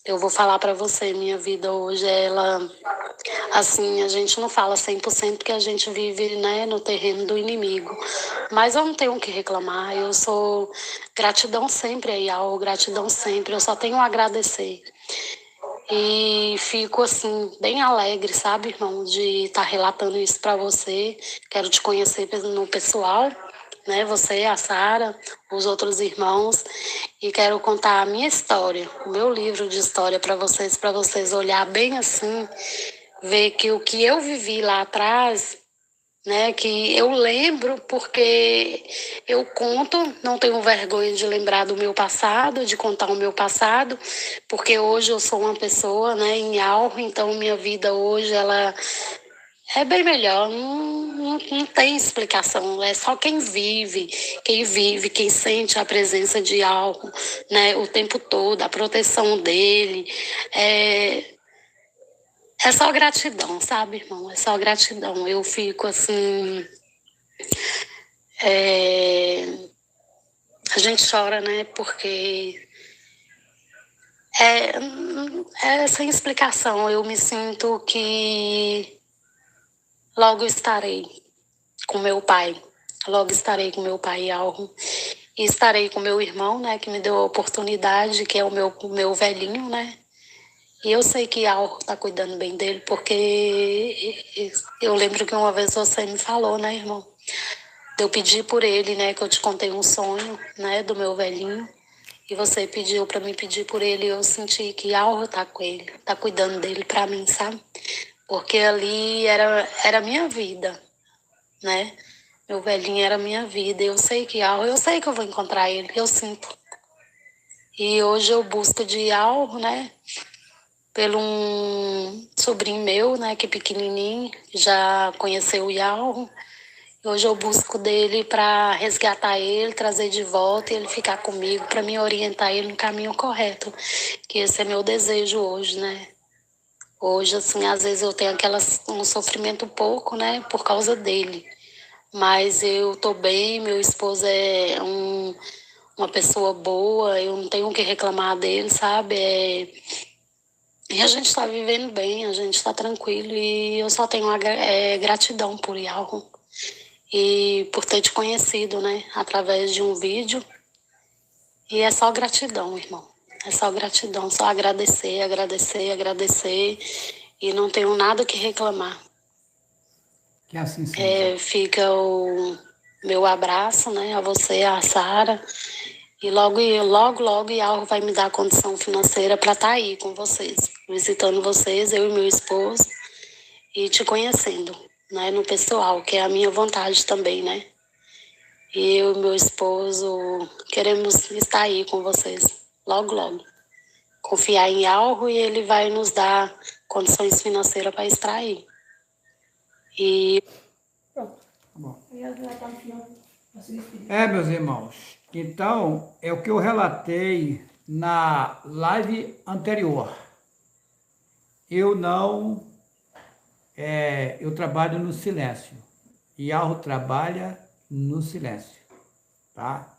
eu vou falar para você, minha vida hoje, ela, assim, a gente não fala 100% porque a gente vive, né, no terreno do inimigo. Mas eu não tenho o que reclamar, eu sou gratidão sempre a Yalro, gratidão sempre, eu só tenho a agradecer. E fico, assim, bem alegre, sabe, irmão, de estar relatando isso para você. Quero te conhecer no pessoal, né? Você, a Sara, os outros irmãos. E quero contar a minha história, o meu livro de história para vocês olhar bem assim, ver que o que eu vivi lá atrás, né, que eu lembro porque eu conto, não tenho vergonha de lembrar do meu passado, de contar o meu passado, porque hoje eu sou uma pessoa, né, em Alro, então minha vida hoje ela é bem melhor, não tem explicação, é só quem vive, quem sente a presença de Alro, né, o tempo todo, a proteção dele, é só gratidão, sabe, irmão? É só gratidão. Eu fico assim. A gente chora, né? Porque é sem explicação. Eu me sinto que logo estarei com meu pai. Logo estarei com meu pai, Alro. E estarei com meu irmão, né? Que me deu a oportunidade, que é o meu velhinho, né? E eu sei que Alro está cuidando bem dele, porque eu lembro que uma vez você me falou, né, irmão? Eu pedi por ele, né, que eu te contei um sonho, né, do meu velhinho. E você pediu para mim pedir por ele, e eu senti que Alro tá com ele, tá cuidando dele para mim, sabe? Porque ali era minha vida, né? Meu velhinho era minha vida. Eu sei que Alro, eu sei que eu vou encontrar ele, eu sinto. E hoje eu busco de Alro, né? Pelo um sobrinho meu, né, que é pequenininho, já conheceu o Yalro. Hoje eu busco dele para resgatar ele, trazer de volta e ele ficar comigo, para me orientar ele no caminho correto. Que esse é meu desejo hoje, né? Hoje, assim, às vezes eu tenho um sofrimento pouco, né, por causa dele. Mas eu tô bem, meu esposo é uma pessoa boa, eu não tenho o que reclamar dele, sabe? E a gente está vivendo bem, a gente está tranquilo e eu só tenho gratidão por Yalro e por ter te conhecido, né, através de um vídeo. E é só gratidão, irmão. É só gratidão, só agradecer, agradecer, agradecer. E não tenho nada que reclamar. Que assim seja. Fica o meu abraço, né, a você, a Sara. E logo, logo, Yalro vai me dar a condição financeira para estar aí com vocês, visitando vocês, eu e meu esposo, e te conhecendo, né, no pessoal, que é a minha vontade também, né? E eu e meu esposo queremos estar aí com vocês, logo, logo. Confiar em Yalro e ele vai nos dar condições financeiras para estar aí. E Pronto. Tá bom. Aí ela já tá no final. Pra se despedir. Meus irmãos, então é o que eu relatei na live anterior. Eu não, eu trabalho no silêncio. Iarro trabalha no silêncio, tá?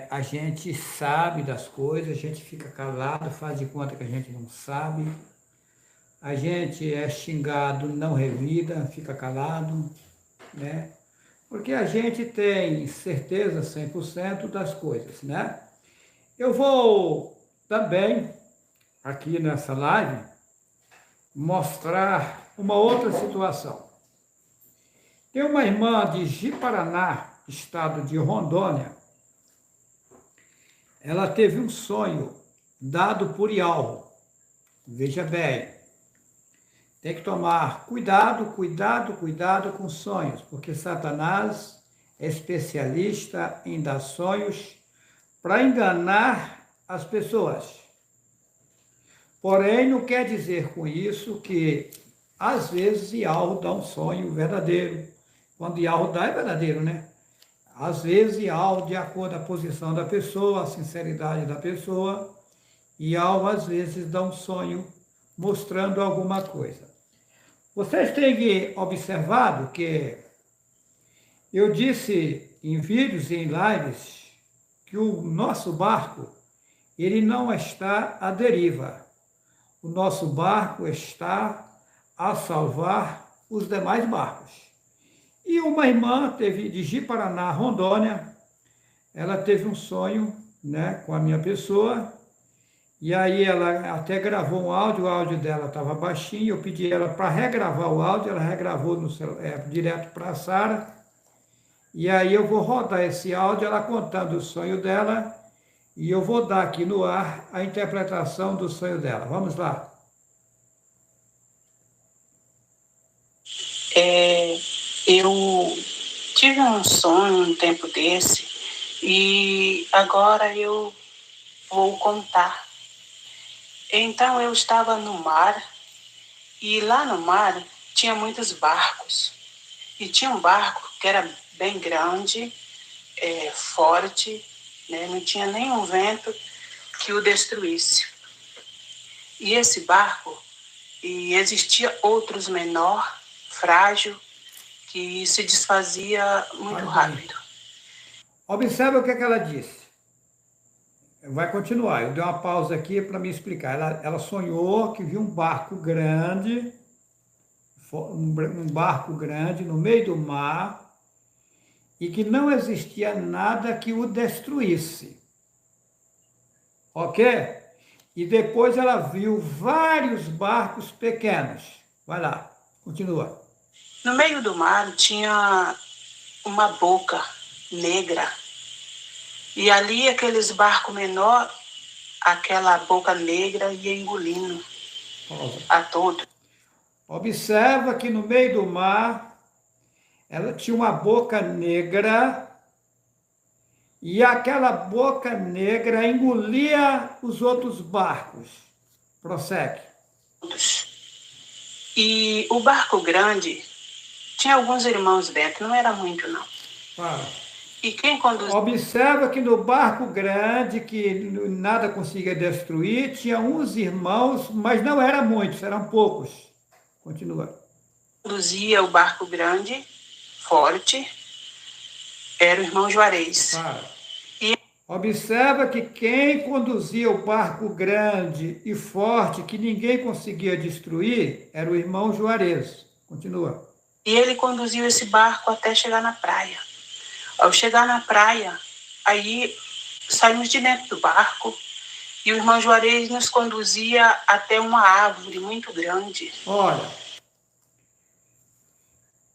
A gente sabe das coisas, a gente fica calado, faz de conta que a gente não sabe. A gente é xingado, não revida, fica calado, né? Porque a gente tem certeza 100% das coisas, né? Eu vou também, aqui nessa live, mostrar uma outra situação. Tem uma irmã de Ji-Paraná, estado de Rondônia. Ela teve um sonho dado por Ialro. Veja bem, tem que tomar cuidado com sonhos, porque Satanás é especialista em dar sonhos para enganar as pessoas. Porém, não quer dizer com isso que, às vezes, Ialro dá um sonho verdadeiro. Quando Ialro dá, é verdadeiro, né? Às vezes, Ialro, de acordo com a posição da pessoa, a sinceridade da pessoa, Ialro, às vezes, dá um sonho mostrando alguma coisa. Vocês têm observado que eu disse em vídeos e em lives que o nosso barco, ele não está à deriva. O nosso barco está a salvar os demais barcos. E uma irmã teve de Ji-Paraná, Rondônia, ela teve um sonho, né, com a minha pessoa, e aí ela até gravou um áudio, o áudio dela estava baixinho, eu pedi ela para regravar o áudio, ela regravou direto para a Sara, e aí eu vou rodar esse áudio, ela contando o sonho dela, e eu vou dar aqui no ar a interpretação do sonho dela. Vamos lá. Eu tive um sonho um tempo desse, e agora eu vou contar. Então eu estava no mar, e lá no mar tinha muitos barcos. E tinha um barco que era bem grande, forte, né? Não tinha nenhum vento que o destruísse. E esse barco, e existia outros menor, frágil, que se desfazia muito rápido. Observe o que ela disse. Vai continuar, eu dei uma pausa aqui para me explicar. Ela sonhou que viu um barco grande no meio do mar e que não existia nada que o destruísse. Ok? E depois ela viu vários barcos pequenos. Vai lá, continua. No meio do mar tinha uma boca negra. E ali, aqueles barcos menores, aquela boca negra ia engolindo a todo. Observa que no meio do mar, ela tinha uma boca negra, e aquela boca negra engolia os outros barcos. Prossegue. E o barco grande tinha alguns irmãos dentro, não era muito, não. E quem conduzia... Observa que no barco grande, que nada conseguia destruir, tinha uns irmãos, mas não eram muitos, eram poucos. Continua. Conduzia o barco grande, forte, era o irmão Juarez. Observa que quem conduzia o barco grande e forte, que ninguém conseguia destruir, era o irmão Juarez. Continua. E ele conduziu esse barco até chegar na praia. Ao chegar na praia, aí saímos de dentro do barco e o irmão Juarez nos conduzia até uma árvore muito grande. Olha,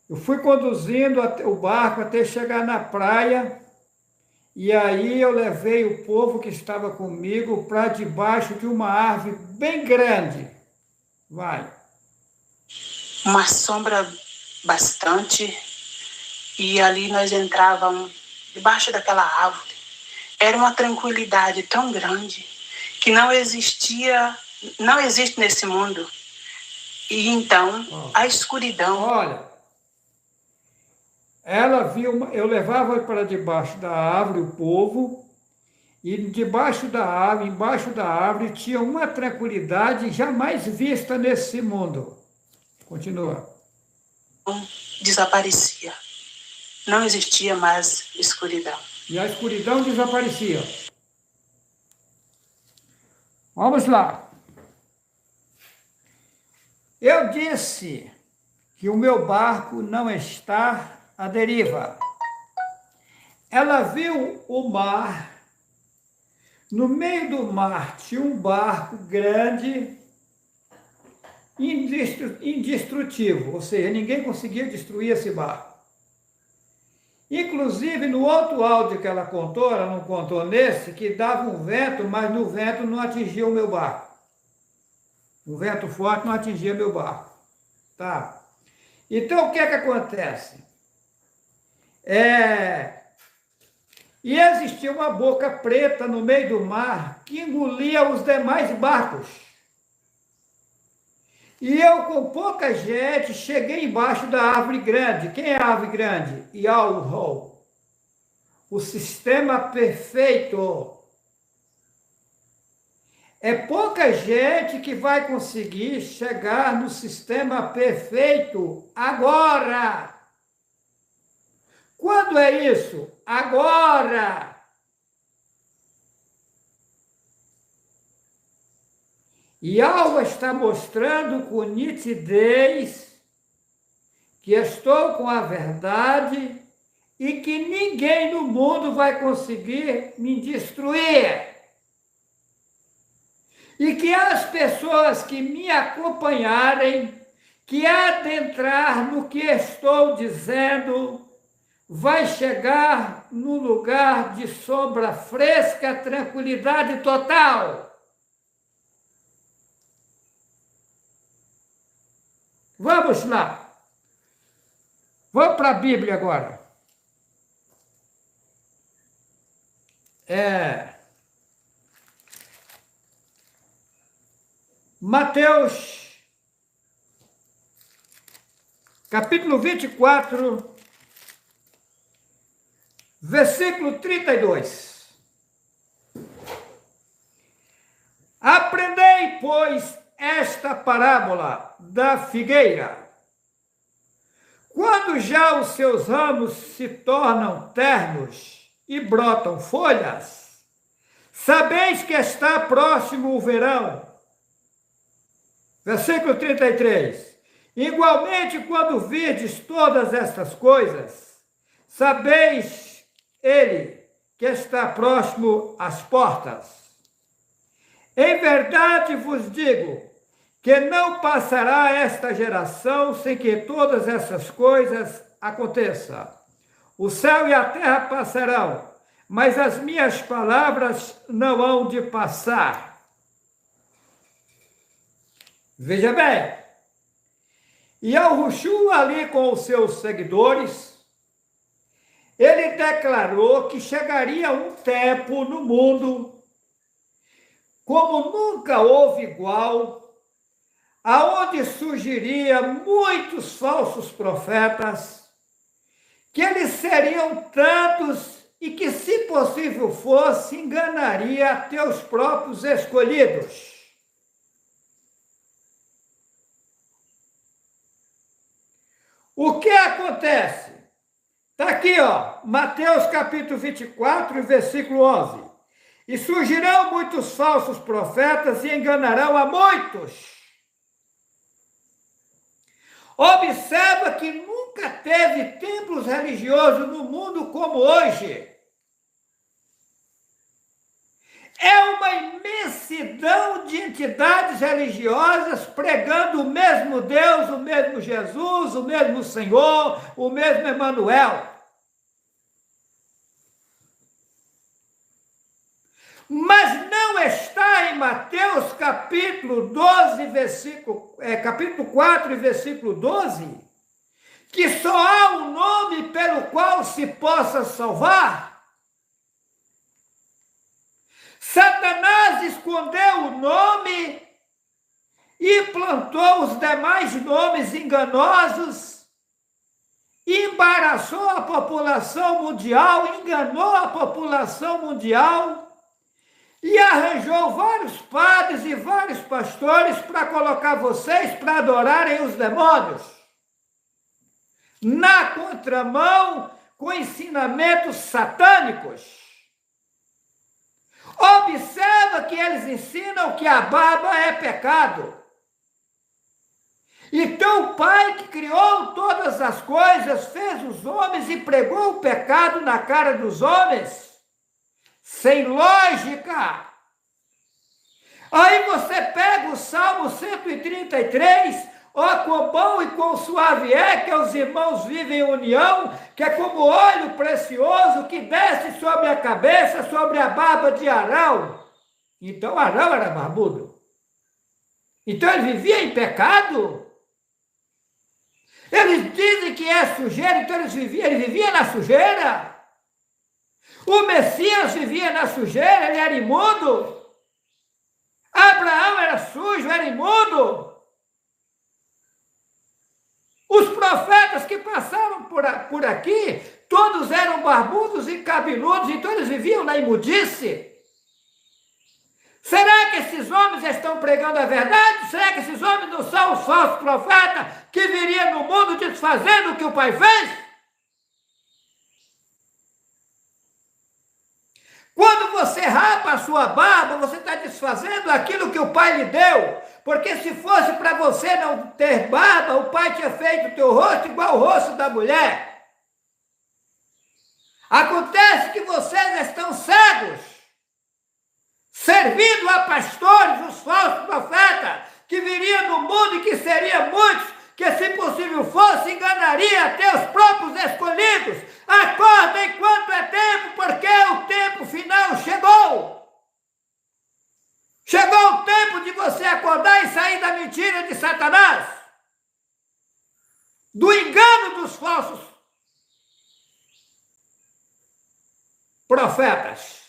eu fui conduzindo o barco até chegar na praia e aí eu levei o povo que estava comigo para debaixo de uma árvore bem grande. Vai. Uma sombra bastante. E ali nós entrávamos debaixo daquela árvore. Era uma tranquilidade tão grande que não existe nesse mundo. E então, a escuridão... Olha, ela viu, eu levava para debaixo da árvore o povo, e debaixo da árvore, embaixo da árvore, tinha uma tranquilidade jamais vista nesse mundo. Continua. Desaparecia. Não existia mais escuridão. E a escuridão desaparecia. Vamos lá. Eu disse que o meu barco não está à deriva. Ela viu o mar. No meio do mar tinha um barco grande, indestrutível, ou seja, ninguém conseguia destruir esse barco. Inclusive, no outro áudio que ela contou, ela não contou nesse, que dava um vento, mas no vento não atingia o meu barco. Um vento forte não atingia meu barco. Tá? Então, o que é que acontece? E existia uma boca preta no meio do mar que engolia os demais barcos. E eu, com pouca gente, cheguei embaixo da árvore grande. Quem é a árvore grande? Yahweh. O sistema perfeito. É pouca gente que vai conseguir chegar no sistema perfeito agora. Quando é isso? Agora! E algo está mostrando com nitidez que estou com a verdade e que ninguém no mundo vai conseguir me destruir. E que as pessoas que me acompanharem, que adentrar no que estou dizendo, vai chegar no lugar de sombra fresca, tranquilidade total. Vamos lá. Vamos para a Bíblia agora. Mateus, capítulo 24, versículo 32. Aprendei, pois, esta parábola da figueira. Quando já os seus ramos se tornam ternos e brotam folhas, sabeis que está próximo o verão. Versículo 33. Igualmente, quando virdes todas estas coisas, sabeis ele que está próximo às portas. Em verdade vos digo que não passará esta geração sem que todas essas coisas aconteçam. O céu e a terra passarão, mas as minhas palavras não hão de passar. Veja bem, Yahushua ali com os seus seguidores, ele declarou que chegaria um tempo no mundo como nunca houve igual, aonde surgiria muitos falsos profetas, que eles seriam tantos e que, se possível fosse, enganaria até os próprios escolhidos. O que acontece? Está aqui, ó, Mateus capítulo 24, versículo 11. E surgirão muitos falsos profetas e enganarão a muitos. Observa que nunca teve templos religiosos no mundo como hoje. É uma imensidão de entidades religiosas pregando o mesmo Deus, o mesmo Jesus, o mesmo Senhor, o mesmo Emanuel. Mas não está em Mateus capítulo 12, capítulo 4, versículo 12, que só há um nome pelo qual se possa salvar. Satanás escondeu o nome e plantou os demais nomes enganosos embaraçou a população mundial, enganou a população mundial e arranjou vários padres e vários pastores para colocar vocês para adorarem os demônios. Na contramão, com ensinamentos satânicos. Observa que eles ensinam que a baba é pecado. Então o Pai que criou todas as coisas, fez os homens e pregou o pecado na cara dos homens, sem lógica. Aí você pega o Salmo 133, ó, quão bom e quão suave é que os irmãos vivem em união, que é como óleo precioso que desce sobre a cabeça, sobre a barba de Arão. Então Arão era barbudo. Então ele vivia em pecado. Eles dizem que é sujeira, então ele vivia na sujeira. O Messias vivia na sujeira, ele era imundo. Abraão era sujo, era imundo. Os profetas que passaram por aqui, todos eram barbudos e cabeludos, então eles viviam na imundice. Será que esses homens estão pregando a verdade? Será que esses homens não são os falsos profetas que viriam no mundo desfazendo o que o Pai fez? Quando você rapa a sua barba, você está desfazendo aquilo que o Pai lhe deu. Porque se fosse para você não ter barba, o Pai tinha feito o teu rosto igual o rosto da mulher. Acontece que vocês estão cegos, servindo a pastores, os falsos profetas, que viriam no mundo e que seriam muitos, que se possível fosse, enganaria até os próprios escolhidos. Acorda enquanto é tempo, porque o tempo final chegou. Chegou o tempo de você acordar e sair da mentira de Satanás, do engano dos falsos profetas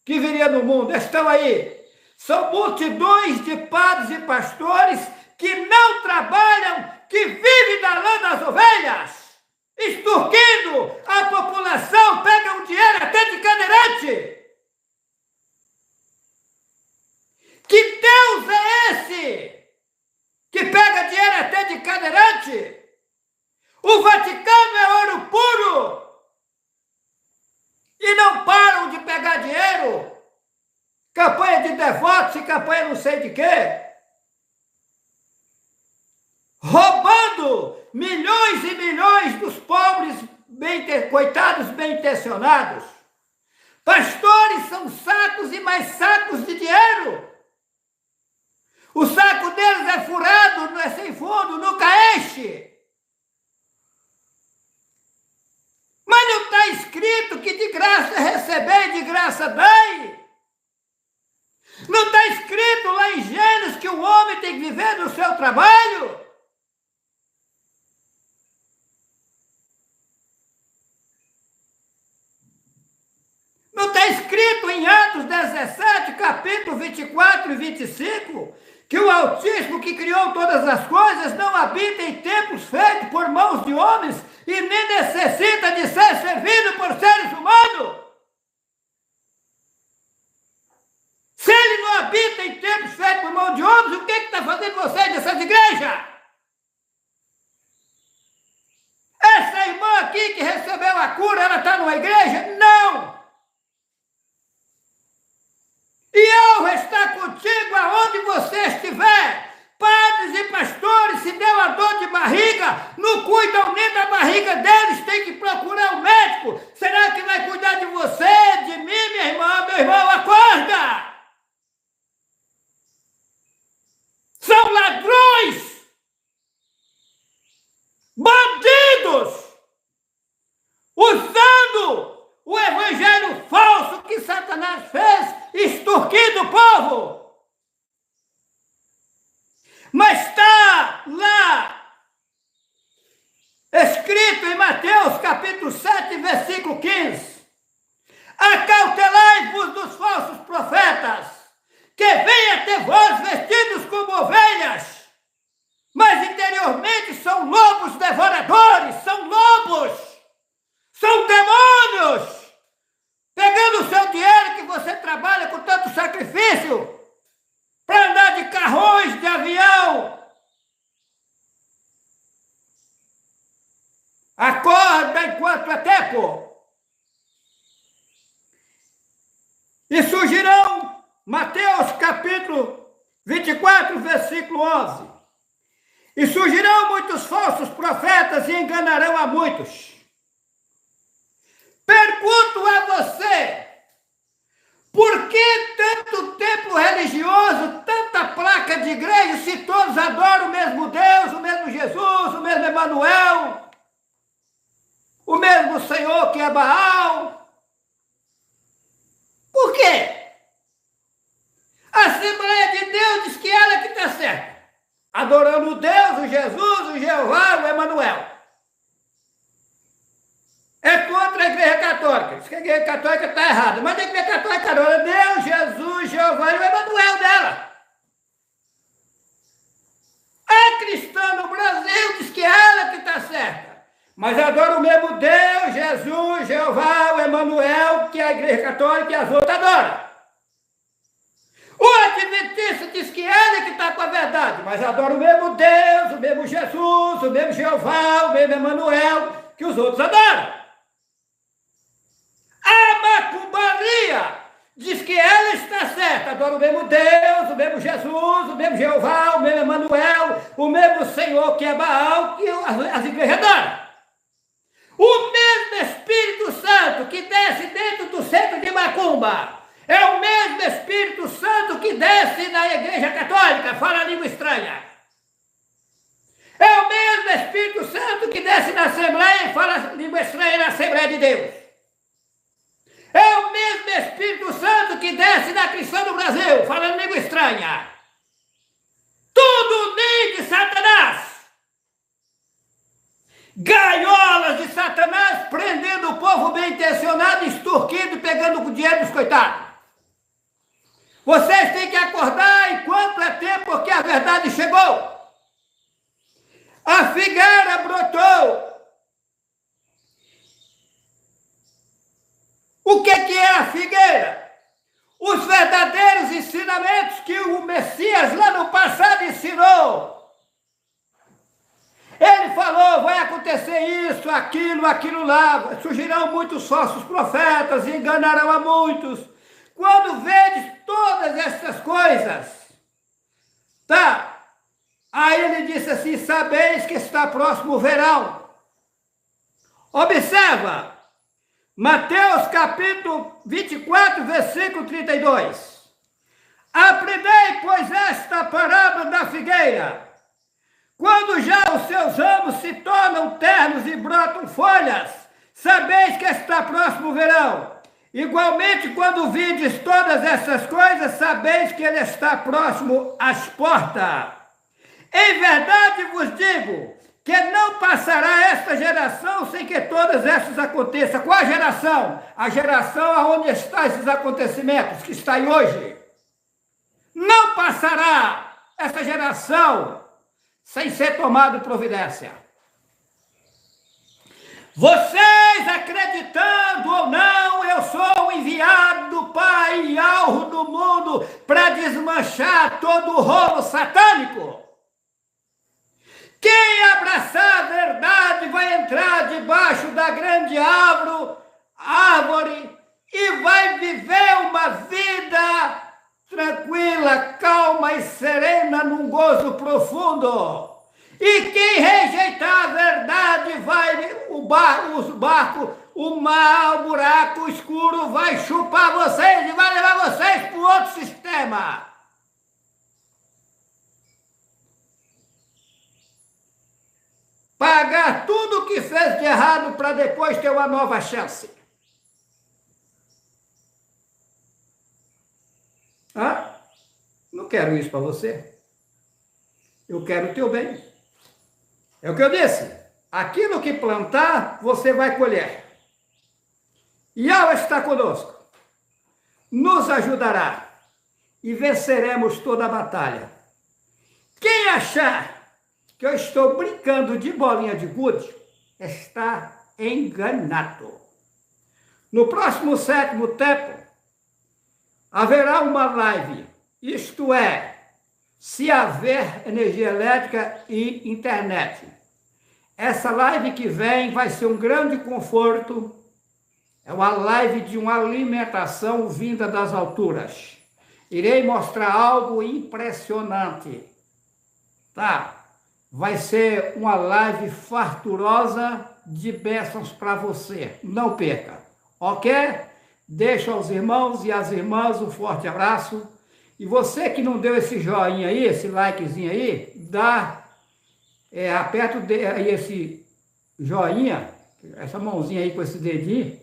que viriam no mundo. Estão aí. São multidões de padres e pastores que não trabalham, que vivem da lã das ovelhas, extorquindo a população, pegam dinheiro até de cadeirante. Que Deus é esse que pega dinheiro até de cadeirante? O Vaticano é ouro puro e não param de pegar dinheiro. Campanha de devotos e campanha não sei de quê. Roubando milhões e milhões dos pobres, coitados bem-intencionados. Pastores são sacos e mais sacos de dinheiro. O saco deles é furado, não é sem fundo, nunca enche. Mas não está escrito que de graça receber, de graça dai. Não está escrito lá em Gênesis que o homem tem que viver do seu trabalho. Não está escrito em Atos 17, capítulo 24 e 25, que o Altíssimo que criou todas as coisas não habita em templos feitos por mãos de homens e nem necessita de ser servido por seres humanos? Se ele não habita em templos feitos por mãos de homens, o que está fazendo vocês nessas igrejas? Essa irmã aqui que recebeu a cura, ela está numa igreja? Não! E eu vou estar contigo aonde você estiver. Padres e pastores, se deu a dor de barriga, não cuidam nem da barriga deles, tem que procurar um médico. Será que vai cuidar de você, de mim, minha irmã? Meu irmão, acorda! São ladrões, bandidos, usando o evangelho falso que Satanás fez, extorquindo o povo. Mas está lá, escrito em Mateus capítulo 7, versículo 15. Acautelai-vos dos falsos profetas, que vêm até vós vestidos como ovelhas, mas interiormente são lobos devoradores, são lobos. Acorda enquanto é tempo. E surgirão, Mateus capítulo 24, versículo 11. E surgirão muitos falsos profetas e enganarão a muitos. Pergunto a você, por que tanto templo religioso, tanta placa de igreja, se todos adoram o mesmo Deus, o mesmo Jesus, o mesmo Emanuel, o mesmo Senhor que é Baal? Por quê? A Assembleia de Deus diz que ela que está certa, adorando o Deus, o Jesus, o Jeová, o Emanuel. É contra a Igreja Católica. Diz que a Igreja Católica está errada. Mas a Igreja Católica adora Deus, Jesus, Jeová e o Emanuel dela. A cristã no Brasil diz que ela que está certa. Mas adora o mesmo Deus, Jesus, Jeová, o Emanuel, que a Igreja Católica e as outras adoram. O adventista diz que ele que está com a verdade, mas adora o mesmo Deus, o mesmo Jesus, o mesmo Jeová, o mesmo Emanuel, que os outros adoram. A macumbaria diz que ela está certa, adora o mesmo Deus, o mesmo Jesus, o mesmo Jeová, o mesmo Emanuel, o mesmo Senhor que é Baal, que as igrejas adoram. O mesmo Espírito Santo que desce dentro do centro de macumba é o mesmo Espírito Santo que desce na Igreja Católica, fala a língua estranha. É o mesmo Espírito Santo que desce na Assembleia e fala a língua estranha na Assembleia de Deus. É o mesmo Espírito Santo que desce na Cristã do Brasil, falando língua estranha. Tudo nem de Satanás. Gaiolas de Satanás prendendo o povo bem intencionado, extorquindo e pegando o dinheiro dos coitados. Vocês têm que acordar enquanto é tempo, porque a verdade chegou. A figueira brotou. O que é a figueira? Os verdadeiros ensinamentos que o Messias lá no passado ensinou. Ele falou, vai acontecer isso, aquilo lá, surgirão muitos falsos profetas e enganarão a muitos. Quando vedes todas essas coisas, tá? Aí ele disse assim, sabeis que está próximo o verão. Observa, Mateus capítulo 24, versículo 32. Aprendei, pois, esta parábola da figueira. Quando já os seus ramos se tornam ternos e brotam folhas, sabeis que está próximo o verão. Igualmente, quando vides todas essas coisas, sabeis que ele está próximo às portas. Em verdade vos digo que não passará esta geração sem que todas essas aconteçam. Qual a geração? A geração onde estão esses acontecimentos que está aí hoje. Não passará essa geração sem ser tomado providência. Vocês, acreditando ou não, eu sou o enviado do Pai e alvo do mundo para desmanchar todo o rolo satânico. Quem abraçar a verdade vai entrar debaixo da grande árvore e vai viver uma vida tranquila, calma e serena num gozo profundo. E quem rejeitar a verdade os barcos, o mar, o buraco escuro vai chupar vocês e vai levar vocês para outro sistema. Pagar tudo o que fez de errado para depois ter uma nova chance. Não quero isso para você. Eu quero o teu bem. É o que eu disse. Aquilo que plantar, você vai colher. Yahweh está conosco. Nos ajudará. E venceremos toda a batalha. Quem achar que eu estou brincando de bolinha de gude, está enganado. No próximo 7º templo, haverá uma live, isto é, se haver energia elétrica e internet. Essa live que vem vai ser um grande conforto. É uma live de uma alimentação vinda das alturas. Irei mostrar algo impressionante. Tá? Vai ser uma live farturosa de bênçãos para você. Não perca. Ok? Deixo aos irmãos e às irmãs um forte abraço. E você que não deu esse joinha aí, esse likezinho aí, aperta aí esse joinha, essa mãozinha aí com esse dedinho,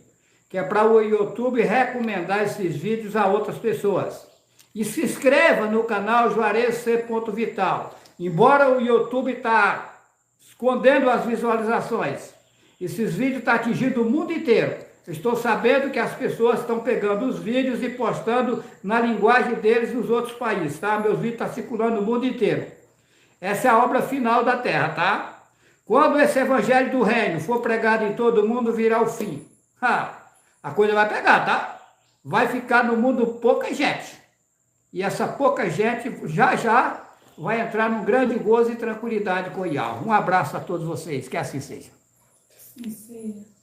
que é para o YouTube recomendar esses vídeos a outras pessoas. E se inscreva no canal Juarez C. Vital. Embora o YouTube está escondendo as visualizações, esses vídeos estão atingindo o mundo inteiro. Estou sabendo que as pessoas estão pegando os vídeos e postando na linguagem deles nos outros países, tá? Meus vídeos estão circulando no mundo inteiro. Essa é a obra final da Terra, tá? Quando esse evangelho do reino for pregado em todo mundo, virá o fim. A coisa vai pegar, tá? Vai ficar no mundo pouca gente. E essa pouca gente já vai entrar num grande gozo e tranquilidade com o Iau. Um abraço a todos vocês, que assim seja. Sim, sim.